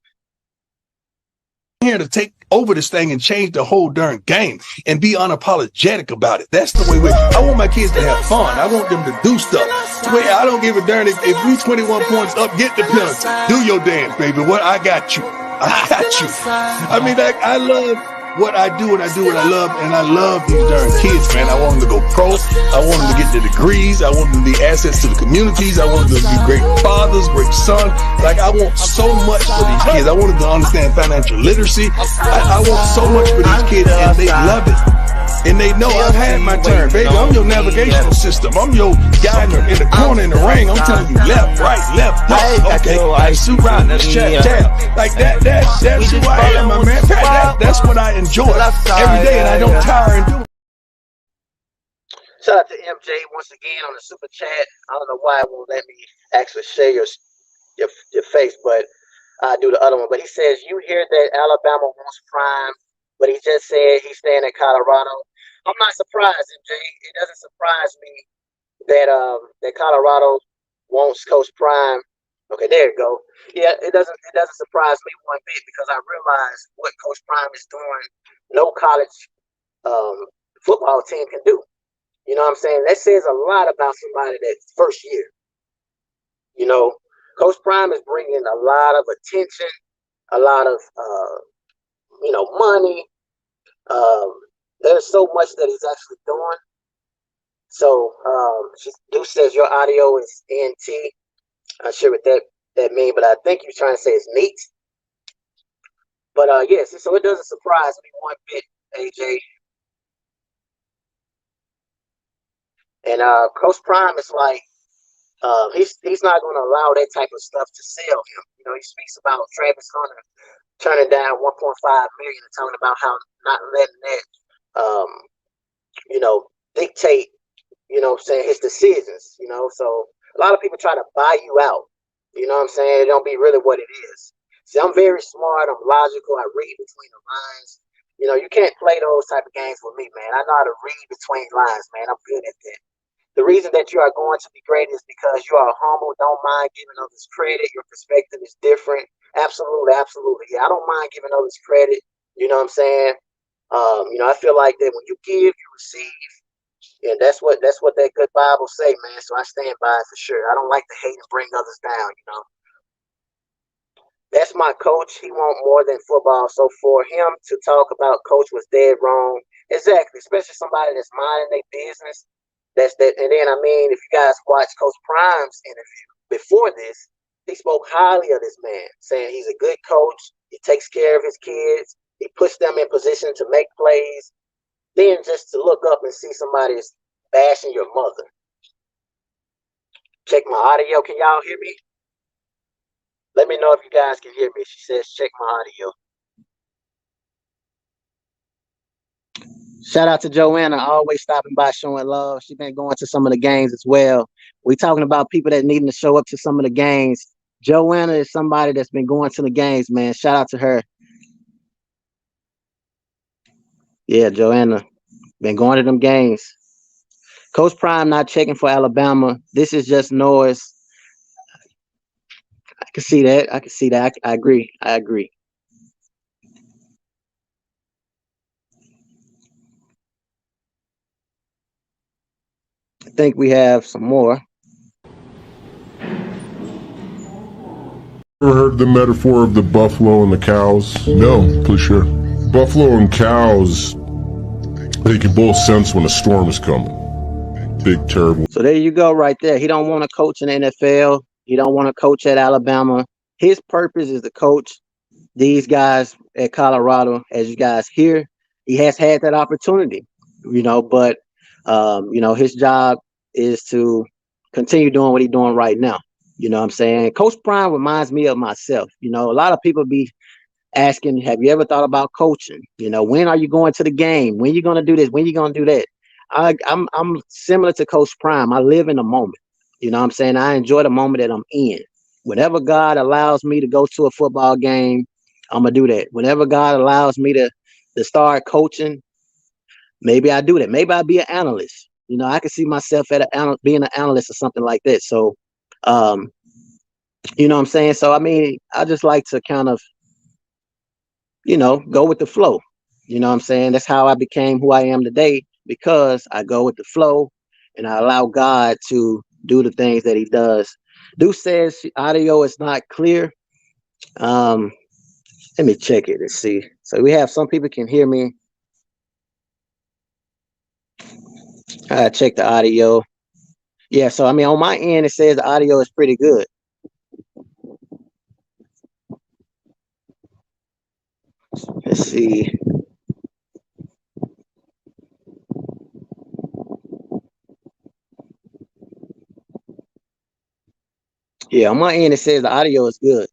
Here to take over this thing and change the whole darn game and be unapologetic about it. That's the way I want my kids to have fun. I want them to do stuff. I don't give a darn if we 21 points up, get the penalty. Do your dance, baby. I got you. I got you. I mean, I love what I do, and I do what I love, and I love these darn kids, man. I want them to go pro. I want them to get the degrees. I want them to be assets to the communities. I want them to be great fathers, great sons. Like, I want so much for these kids. I want them to understand financial literacy. I want so much for these kids, and they love it. And they know I've had my turn, baby. I'm your navigational system. I'm your guy in the corner in the ring. I'm telling you left, right, left, right. Okay, that's suit right, that's chat, tab. Like that's who I am, my man. That's what I enjoy every day, and I don't tire and do it. Shout out to MJ once again on the super chat. I don't know why it won't let me actually share your face, but I do the other one. But he says, you hear that Alabama wants Prime, but he just said he's staying in Colorado. I'm not surprised, MJ. It doesn't surprise me that that Colorado wants Coach Prime. Okay, there you go. Yeah, it doesn't surprise me one bit because I realize what Coach Prime is doing. No college football team can do. You know what I'm saying? That says a lot about somebody that's first year. Coach Prime is bringing a lot of attention, a lot of money. There's so much that he's actually doing. So Deuce says your audio is NT. I'm not sure what that means, but I think you're trying to say it's neat. But yes, so it doesn't surprise me one bit, AJ. And Coach Prime is like, he's not going to allow that type of stuff to sell him. He speaks about Travis Hunter turning down $1.5 million and talking about how not letting that, dictate, saying his decisions, So a lot of people try to buy you out. You know what I'm saying? It don't be really what it is. See, I'm very smart. I'm logical. I read between the lines. You can't play those type of games with me, man. I know how to read between lines, man. I'm good at that. The reason that you are going to be great is because you are humble, don't mind giving others credit. Your perspective is different. Absolutely, absolutely. Yeah, I don't mind giving others credit. You know what I'm saying? I feel like that when you give, you receive. And that's what that good Bible say, man. So I stand by it for sure. I don't like to hate and bring others down, That's my coach. He want more than football. So for him to talk about coach was dead wrong. Exactly. Especially somebody that's minding their business. That's that. And then, if you guys watch Coach Prime's interview before this, he spoke highly of this man, saying he's a good coach. He takes care of his kids. He puts them in position to make plays. Then just to look up and see somebody is bashing your mother. Check my audio. Can y'all hear me? Let me know if you guys can hear me. She says, check my audio. Shout out to Joanna, always stopping by, showing love. She's been going to some of the games as well. We're talking about people that needing to show up to some of the games. Joanna is somebody that's been going to the games, man. Shout out to her. Yeah, Joanna, been going to them games. Coach Prime not checking for Alabama. This is just noise. I can see that. I agree. I think we have some more. Ever heard the metaphor of the buffalo and the cows? No, please share. Buffalo and cows, they can both sense when a storm is coming. Big terrible. So there you go right there. He don't want to coach in the NFL. He don't want to coach at Alabama. His purpose is to coach these guys at Colorado. As you guys hear, he has had that opportunity, but his job is to continue doing what he's doing right now. You know what I'm saying? Coach Prime reminds me of myself. A lot of people be asking, have you ever thought about coaching? When are you going to the game? When you going to do this? When you going to do that? I'm similar to Coach Prime. I live in the moment. You know what I'm saying? I enjoy the moment that I'm in. Whenever God allows me to go to a football game, I'm going to do that. Whenever God allows me to start coaching, maybe I do that. Maybe I'll be an analyst. I can see myself being an analyst or something like that. So, you know what I'm saying? So, I mean, I just like to kind of, go with the flow. You know what I'm saying? That's how I became who I am today, because I go with the flow and I allow God to do the things that he does. Deuce says audio is not clear. Let me check it and see. So we have some people can hear me. I check the audio. Yeah, so I mean, on my end, it says the audio is pretty good. Let's see. Yeah, on my end, it says the audio is good.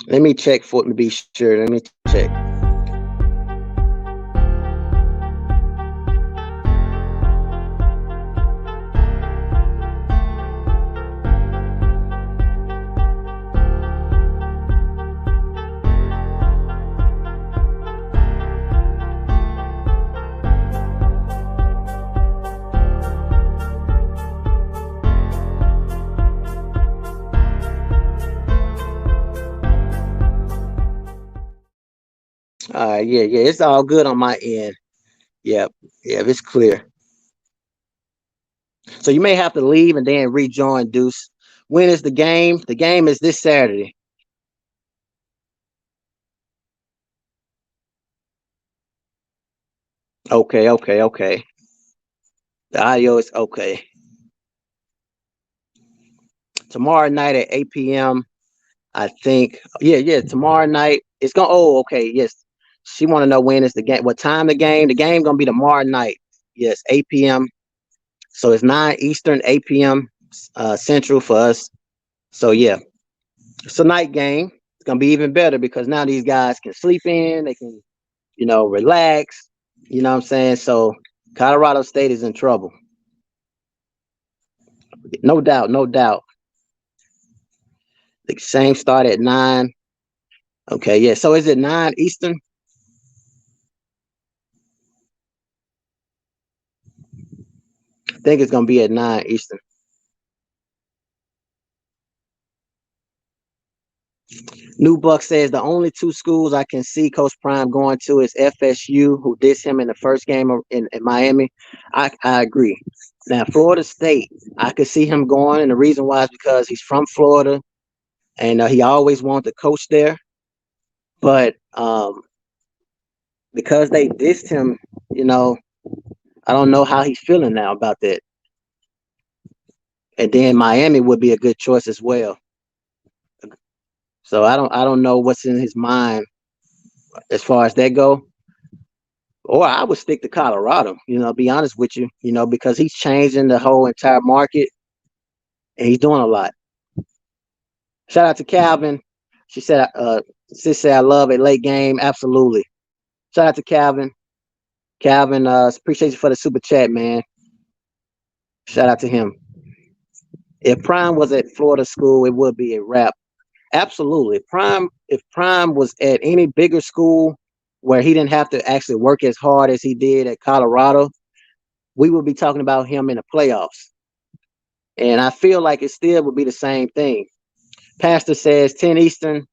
Let me check for it to be sure. Let me check. Yeah, it's all good on my end. Yeah, it's clear. So you may have to leave and then rejoin, Deuce. When is the game? The game is this Saturday. Okay. The audio is okay. Tomorrow night at 8 p.m. I think. Yeah. Tomorrow night. It's going. Oh, okay. Yes. She want to know when is the game. What time the game? The game gonna be tomorrow night. Yes, 8 p.m. So it's 9 Eastern, 8 p.m. Central for us. So yeah, it's a night game. It's gonna be even better because now these guys can sleep in. They can, relax. You know what I'm saying? So Colorado State is in trouble. No doubt. The same start at 9. Okay, yeah. So is it 9 Eastern? I think it's gonna be at 9 Eastern. New Buck says the only 2 schools I can see Coach Prime going to is FSU, who dissed him in the first game in Miami. I agree. Now, Florida State, I could see him going, and the reason why is because he's from Florida, and he always wanted to coach there. But because they dissed him, I don't know how he's feeling now about that. And then Miami would be a good choice as well. So I don't know what's in his mind as far as that go. Or I would stick to Colorado, be honest with you, because he's changing the whole entire market and he's doing a lot. Shout out to Calvin. She said, sis said, I love a late game. Absolutely. Shout out to Calvin. Calvin, appreciate you for the super chat, man. Shout out to him. If Prime was at Florida school, it would be a wrap. Absolutely. If Prime was at any bigger school where he didn't have to actually work as hard as he did at Colorado, we would be talking about him in the playoffs. And I feel like it still would be the same thing. Pastor says 10 Eastern,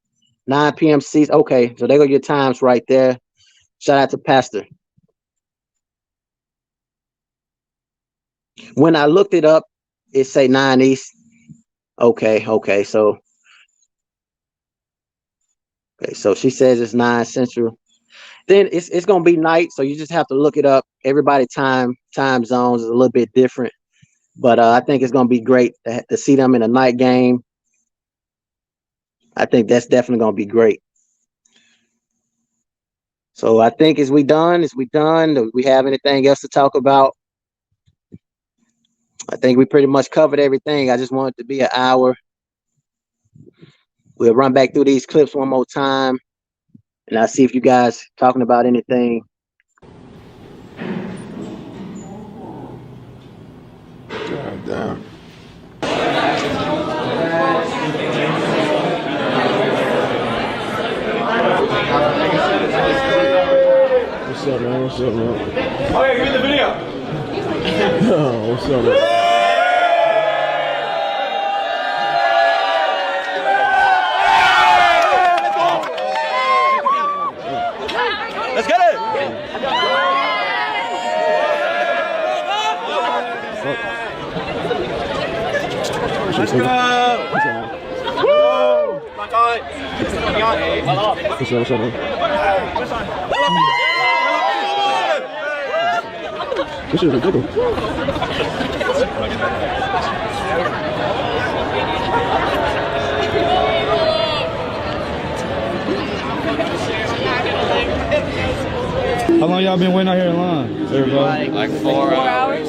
9 p.m. Eastern. Okay, so there go your times right there. Shout out to Pastor. When I looked it up, it say 9 East. Okay. So she says it's 9 Central. Then it's gonna be night, so you just have to look it up. Everybody time zones is a little bit different, but I think it's gonna be great to see them in a night game. I think that's definitely gonna be great. So I think is we done? Do we have anything else to talk about? I think we pretty much covered everything. I just want it to be an hour. We'll run back through these clips one more time, and I'll see if you guys talking about anything. God damn. What's up, man? What's up, man? Oh, yeah, give me the video. What's up, man? Let's get it. Let's go. Woo! What's up, man? This is a good one. How long y'all been waiting out here in line? Everybody? Like 4 hours.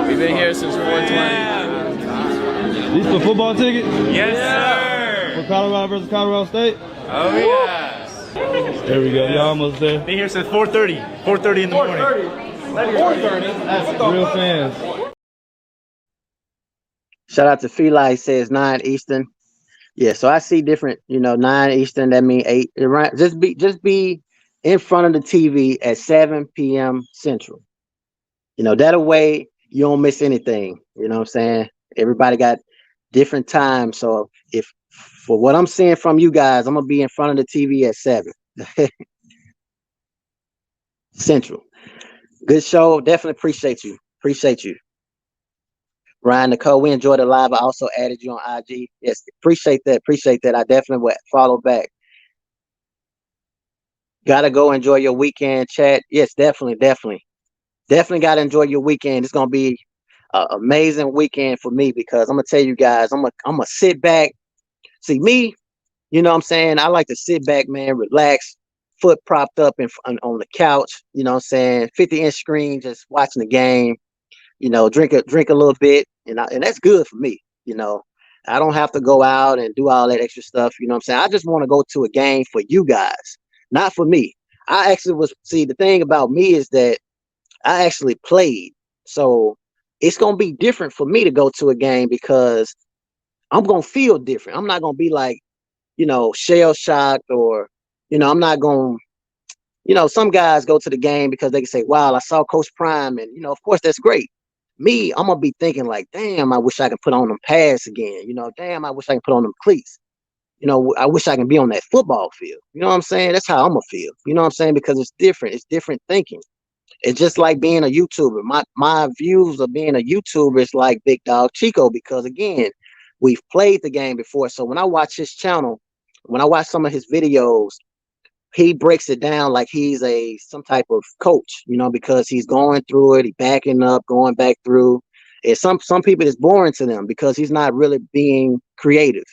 We've been here since 4:20. These for football ticket? Yes, sir. For Colorado versus Colorado State? Oh, yes. There we go. Y'all almost there. Been here since 4:30. 4:30 in the morning. 4:30. Real fans. Shout out to Feli, he says 9 Eastern. Yeah, so I see different, 9 Eastern, that means 8. Just be in front of the TV at 7 p.m. Central. That way you don't miss anything. You know what I'm saying? Everybody got different times. So if for what I'm seeing from you guys, I'm gonna be in front of the TV at 7 Central. Good show. Definitely appreciate you. Ryan Nicole, we enjoyed it live. I also added you on IG. Yes, appreciate that. I definitely will follow back. Gotta go enjoy your weekend, chat. Yes, definitely gotta enjoy your weekend. It's gonna be an amazing weekend for me because I'm gonna tell you guys, I'm gonna sit back. See me, you know what I'm saying? I like to sit back, man, relax, foot propped up on the couch, you know what I'm saying? 50-inch screen, just watching the game, drink a little bit, and that's good for me, I don't have to go out and do all that extra stuff, you know what I'm saying? I just want to go to a game for you guys, not for me. The thing about me is that I actually played, so it's going to be different for me to go to a game because I'm going to feel different. I'm not going to be like, shell shocked or, I'm not going to, some guys go to the game because they can say, wow, I saw Coach Prime. And, of course, that's great. Me, I'm going to be thinking like, damn, I wish I could put on them pads again. Damn, I wish I could put on them cleats. I wish I can be on that football field. You know what I'm saying? That's how I'm going to feel. You know what I'm saying? Because it's different. It's different thinking. It's just like being a YouTuber. My views of being a YouTuber is like Big Dog Chico because, again, we've played the game before. So when I watch his channel, when I watch some of his videos, he breaks it down like he's some type of coach, because he's going through it, he backing up, going back through. And some people it's boring to them because he's not really being creative,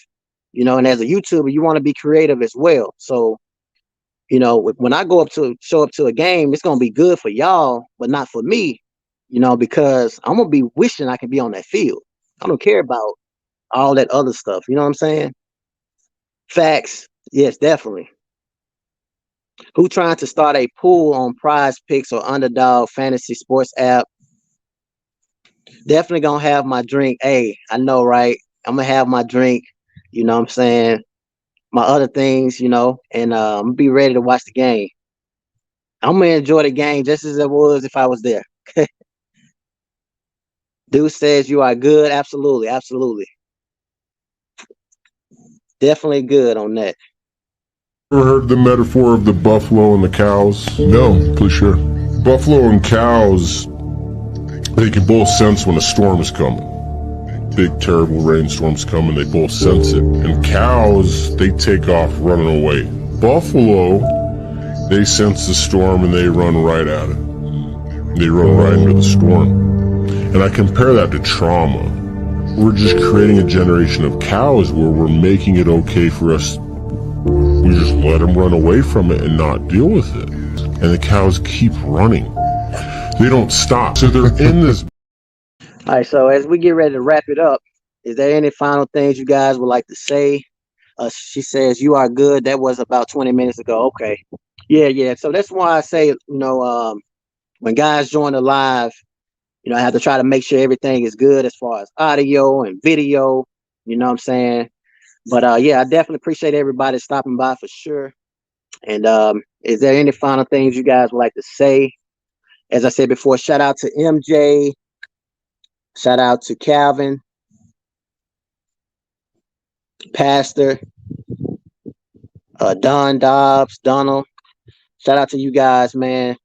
and as a YouTuber, you want to be creative as well. So, when I show up to a game, it's going to be good for y'all, but not for me, because I'm going to be wishing I can be on that field. I don't care about all that other stuff. You know what I'm saying? Facts. Yes, definitely. Who trying to start a pool on Prize Picks or Underdog Fantasy Sports app? Definitely gonna have my drink. Hey, I know, right? I'm gonna have my drink. You know what I'm saying? My other things, and I'm gonna be ready to watch the game. I'm gonna enjoy the game just as it was if I was there. Dude says you are good. Absolutely. Definitely good on that. Ever heard the metaphor of the buffalo and the cows? No, please share. Buffalo and cows, they can both sense when a storm is coming. Big, terrible rainstorm's coming, they both sense it. And cows, they take off running away. Buffalo, They sense the storm and they run right at it. They run right into the storm. And I compare that to trauma. We're just creating a generation of cows where we're making it okay for us. We just let them run away from it and not deal with it. And the cows keep running. They don't stop. So they're in this. All right, so as we get ready to wrap it up, is there any final things you guys would like to say? She says, you are good. That was about 20 minutes ago. Okay. Yeah. So that's why I say, when guys join the live, I have to try to make sure everything is good as far as audio and video. You know what I'm saying? But yeah, I definitely appreciate everybody stopping by for sure. And is there any final things you guys would like to say? As I said before, shout out to MJ. Shout out to Calvin, Pastor, Don Dobbs, Donald. Shout out to you guys, man.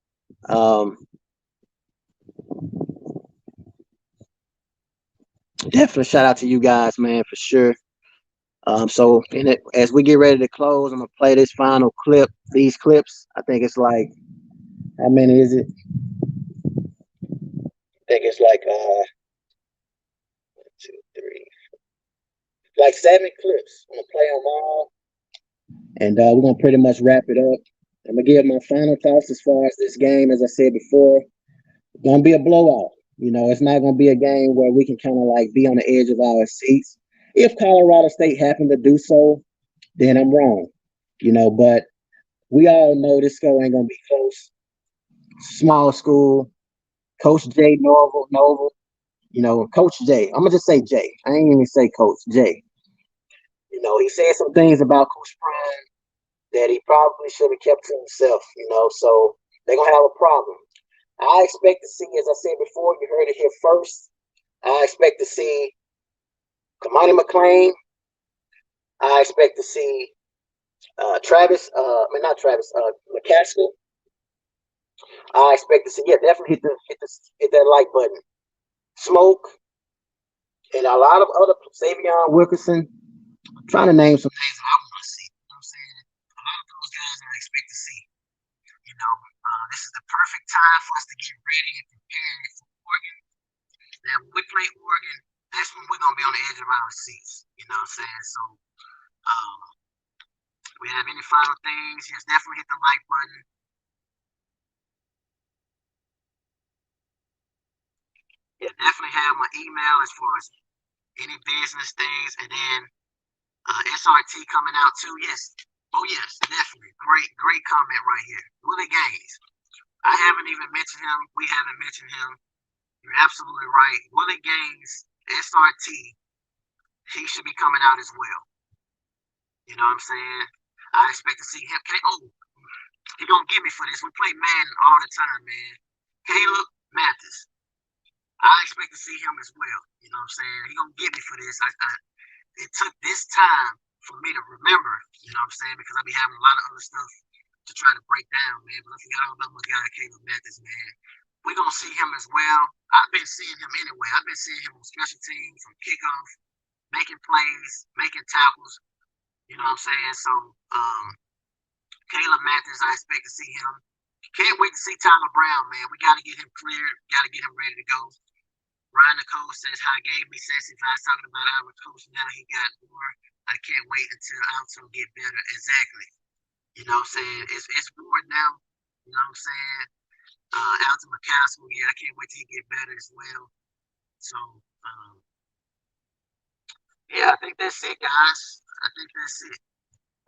Definitely shout out to you guys, man, for sure. So as we get ready to close, I'm gonna play this final clip. These clips, I think it's like, how many is it? I think it's like 1, 2, 3, like 7 clips. I'm gonna play them all, and we're gonna pretty much wrap it up. I'm gonna give my final thoughts as far as this game. As I said before, it's gonna be a blowout. It's not gonna be a game where we can kind of like be on the edge of our seats. If Colorado State happened to do so, then I'm wrong. But we all know this score ain't gonna be close. Small school. Coach J, Norvell. Coach J. I'm gonna just say J. I ain't even say Coach J. He said some things about Coach Prime that he probably should have kept to himself. So they're gonna have a problem. I expect to see, as I said before, you heard it here first. I expect to see Kamani McLean. I expect to see McCaskill. I expect to see, definitely hit that like button. Smoke and a lot of other Savion Wilkerson. I'm trying to name some names that I want to see. I'm saying a lot of those guys I expect to see. This is the perfect time for us to get ready and prepare for Oregon. Now, when we play Oregon, that's when we're gonna be on the edge of our seats. You know what I'm saying? So, we have any final things? Yes, definitely hit the like button. Yeah, definitely have my email as far as any business things, and then SRT coming out too. Yes. Oh yes, definitely. Great comment right here. Willie Gaines. I haven't even mentioned him. We haven't mentioned him. You're absolutely right. Willie Gaines, SRT, he should be coming out as well. You know what I'm saying? I expect to see him. He gonna get me for this. We play Madden all the time, man. Caleb Mathis. I expect to see him as well. You know what I'm saying? He gonna get me for this. It took this time for me to remember, you know what I'm saying? Because I be having a lot of other stuff to try to break down, man. But I forgot all about my guy, Caleb Mathis, man. We're going to see him as well. I've been seeing him anyway. I've been seeing him on special teams, from kickoff, making plays, making tackles. You know what I'm saying? So, Caleb Mathis, I expect to see him. Can't wait to see Tyler Brown, man. We got to get him cleared. Got to get him ready to go. Ryan Nicole says, "How gave me sense if I was talking about our coach now he got more. I can't wait until Alto get better." Exactly. You know what I'm saying? It's Ward now. You know what I'm saying? Alto McCaskill, I can't wait till he get better as well. So, yeah, I think that's it, guys. I think that's it.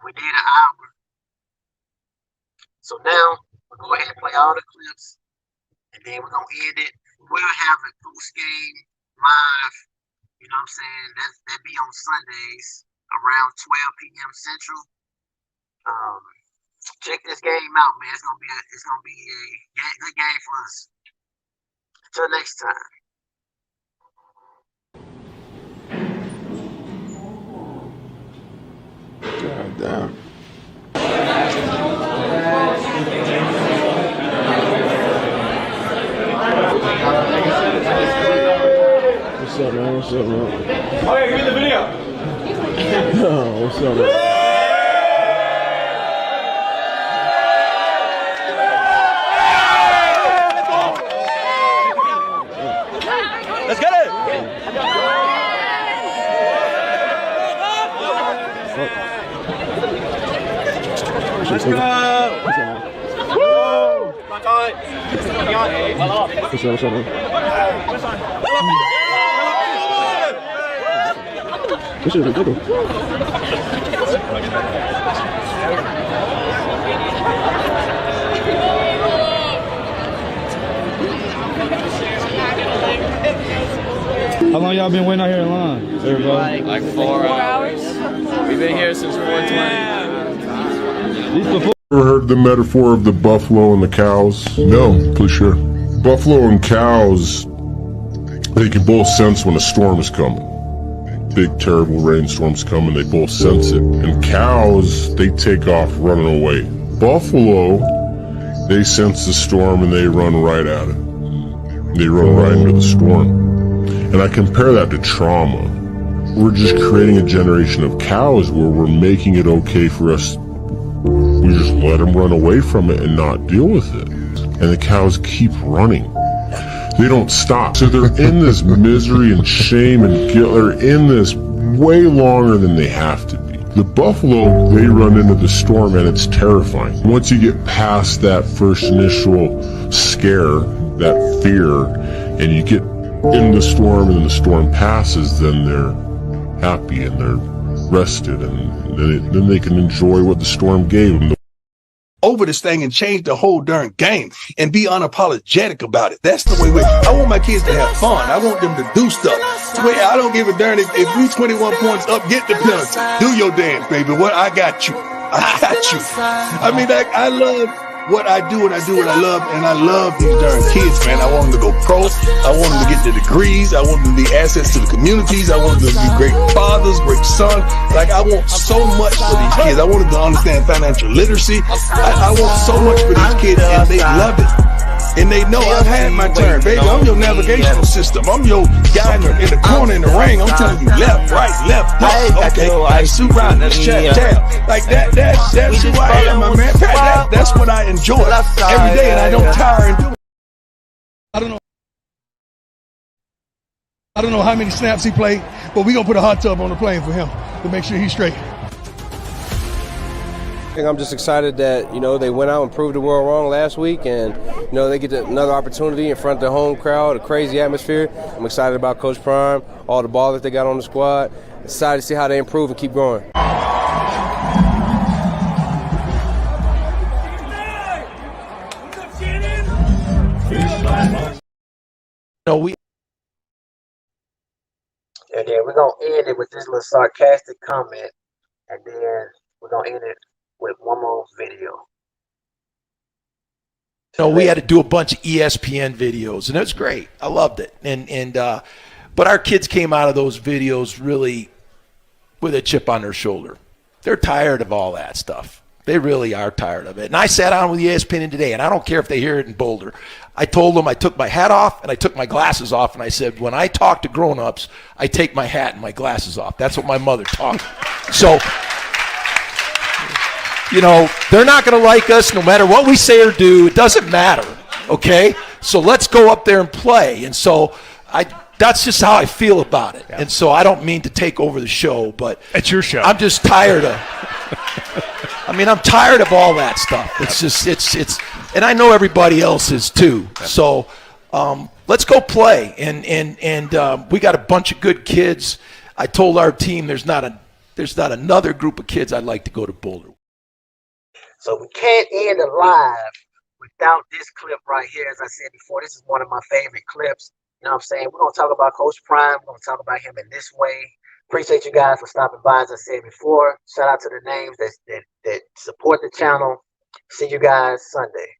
We did an hour. So now, we'll go ahead and play all the clips, and then we're going to end it. We'll have a post-game live, you know what I'm saying? That'd be on Sundays around 12 p.m. Central. Check this game out, man. It's gonna be a good game for us. Until next time. God damn. What's up, man? What's up, man? Oh, yeah, give me the video. Oh, what's up, man? Let's go. What's up, man? This is ridiculous. How long y'all been waiting out here in line? Everybody? Like 4 hours. We've been here since 4:20. Ever heard the metaphor of the buffalo and the cows? No, please share. Buffalo and cows, they can both sense when a storm is coming. Big, terrible rainstorms coming, they both sense it. And cows, they take off running away. Buffalo, they sense the storm and they run right at it. They run right into the storm. And I compare that to trauma. We're just creating a generation of cows where we're making it okay for us. We just let them run away from it and not deal with it. And the cows keep running. They don't stop. So they're in this misery and shame and guilt. They're in this way longer than they have to be. The buffalo, they run into the storm and it's terrifying. Once you get past that first initial scare, that fear, and you get in the storm and the storm passes, then they're happy and they're rested, and then they can enjoy what the storm gave them. Over this thing and change the whole darn game and be unapologetic about it. That's the way I want my kids to have fun. I want them to do stuff. I don't give a darn if we 21 points up, get the penalty. Do your dance, baby. What I got you. I got you. I mean, I love what I do and I do what I love, and I love these darn kids, man. I want them to go pro. I want them to get their degrees. I want them to be assets to the communities. I want them to be great fathers, great sons. Like, I want so much for these kids. I want them to understand financial literacy. I want so much for these kids, and they love it. And they know I've had my turn, baby. I'm your navigational system. I'm your guy in the corner in the ring. I'm telling you left, right, left, right. Okay, that's super right. That's chat, tab. Like that's who I am, my man. That's what I enjoy every day, and I don't tire and do it. I don't know how many snaps he played, but we're gonna put a hot tub on the plane for him to make sure he's straight. I'm just excited that, they went out and proved the world wrong last week, and, they get another opportunity in front of the home crowd, a crazy atmosphere. I'm excited about Coach Prime, all the ball that they got on the squad. Excited to see how they improve and keep growing. And then we're going to end it with this little sarcastic comment, and then we're going to end it with one more video. We had to do a bunch of ESPN videos, and it was great. I loved it. But our kids came out of those videos really with a chip on their shoulder. They're tired of all that stuff. They really are tired of it. And I sat down with ESPN today, and I don't care if they hear it in Boulder. I told them I took my hat off and I took my glasses off, and I said, when I talk to grown-ups, I take my hat and my glasses off. That's what my mother taught me. So, they're not going to like us no matter what we say or do. It doesn't matter, okay? So let's go up there and play. And so that's just how I feel about it. Yeah. And so I don't mean to take over the show, but it's your show. I'm just tired of I'm tired of all that stuff. It's just it's and I know everybody else is too. Yeah. So let's go play. And we got a bunch of good kids. I told our team there's not another group of kids I'd like to go to Boulder. So we can't end a live without this clip right here. As I said before, this is one of my favorite clips. You know what I'm saying? We're going to talk about Coach Prime. We're going to talk about him in this way. Appreciate you guys for stopping by, as I said before. Shout out to the names that support the channel. See you guys Sunday.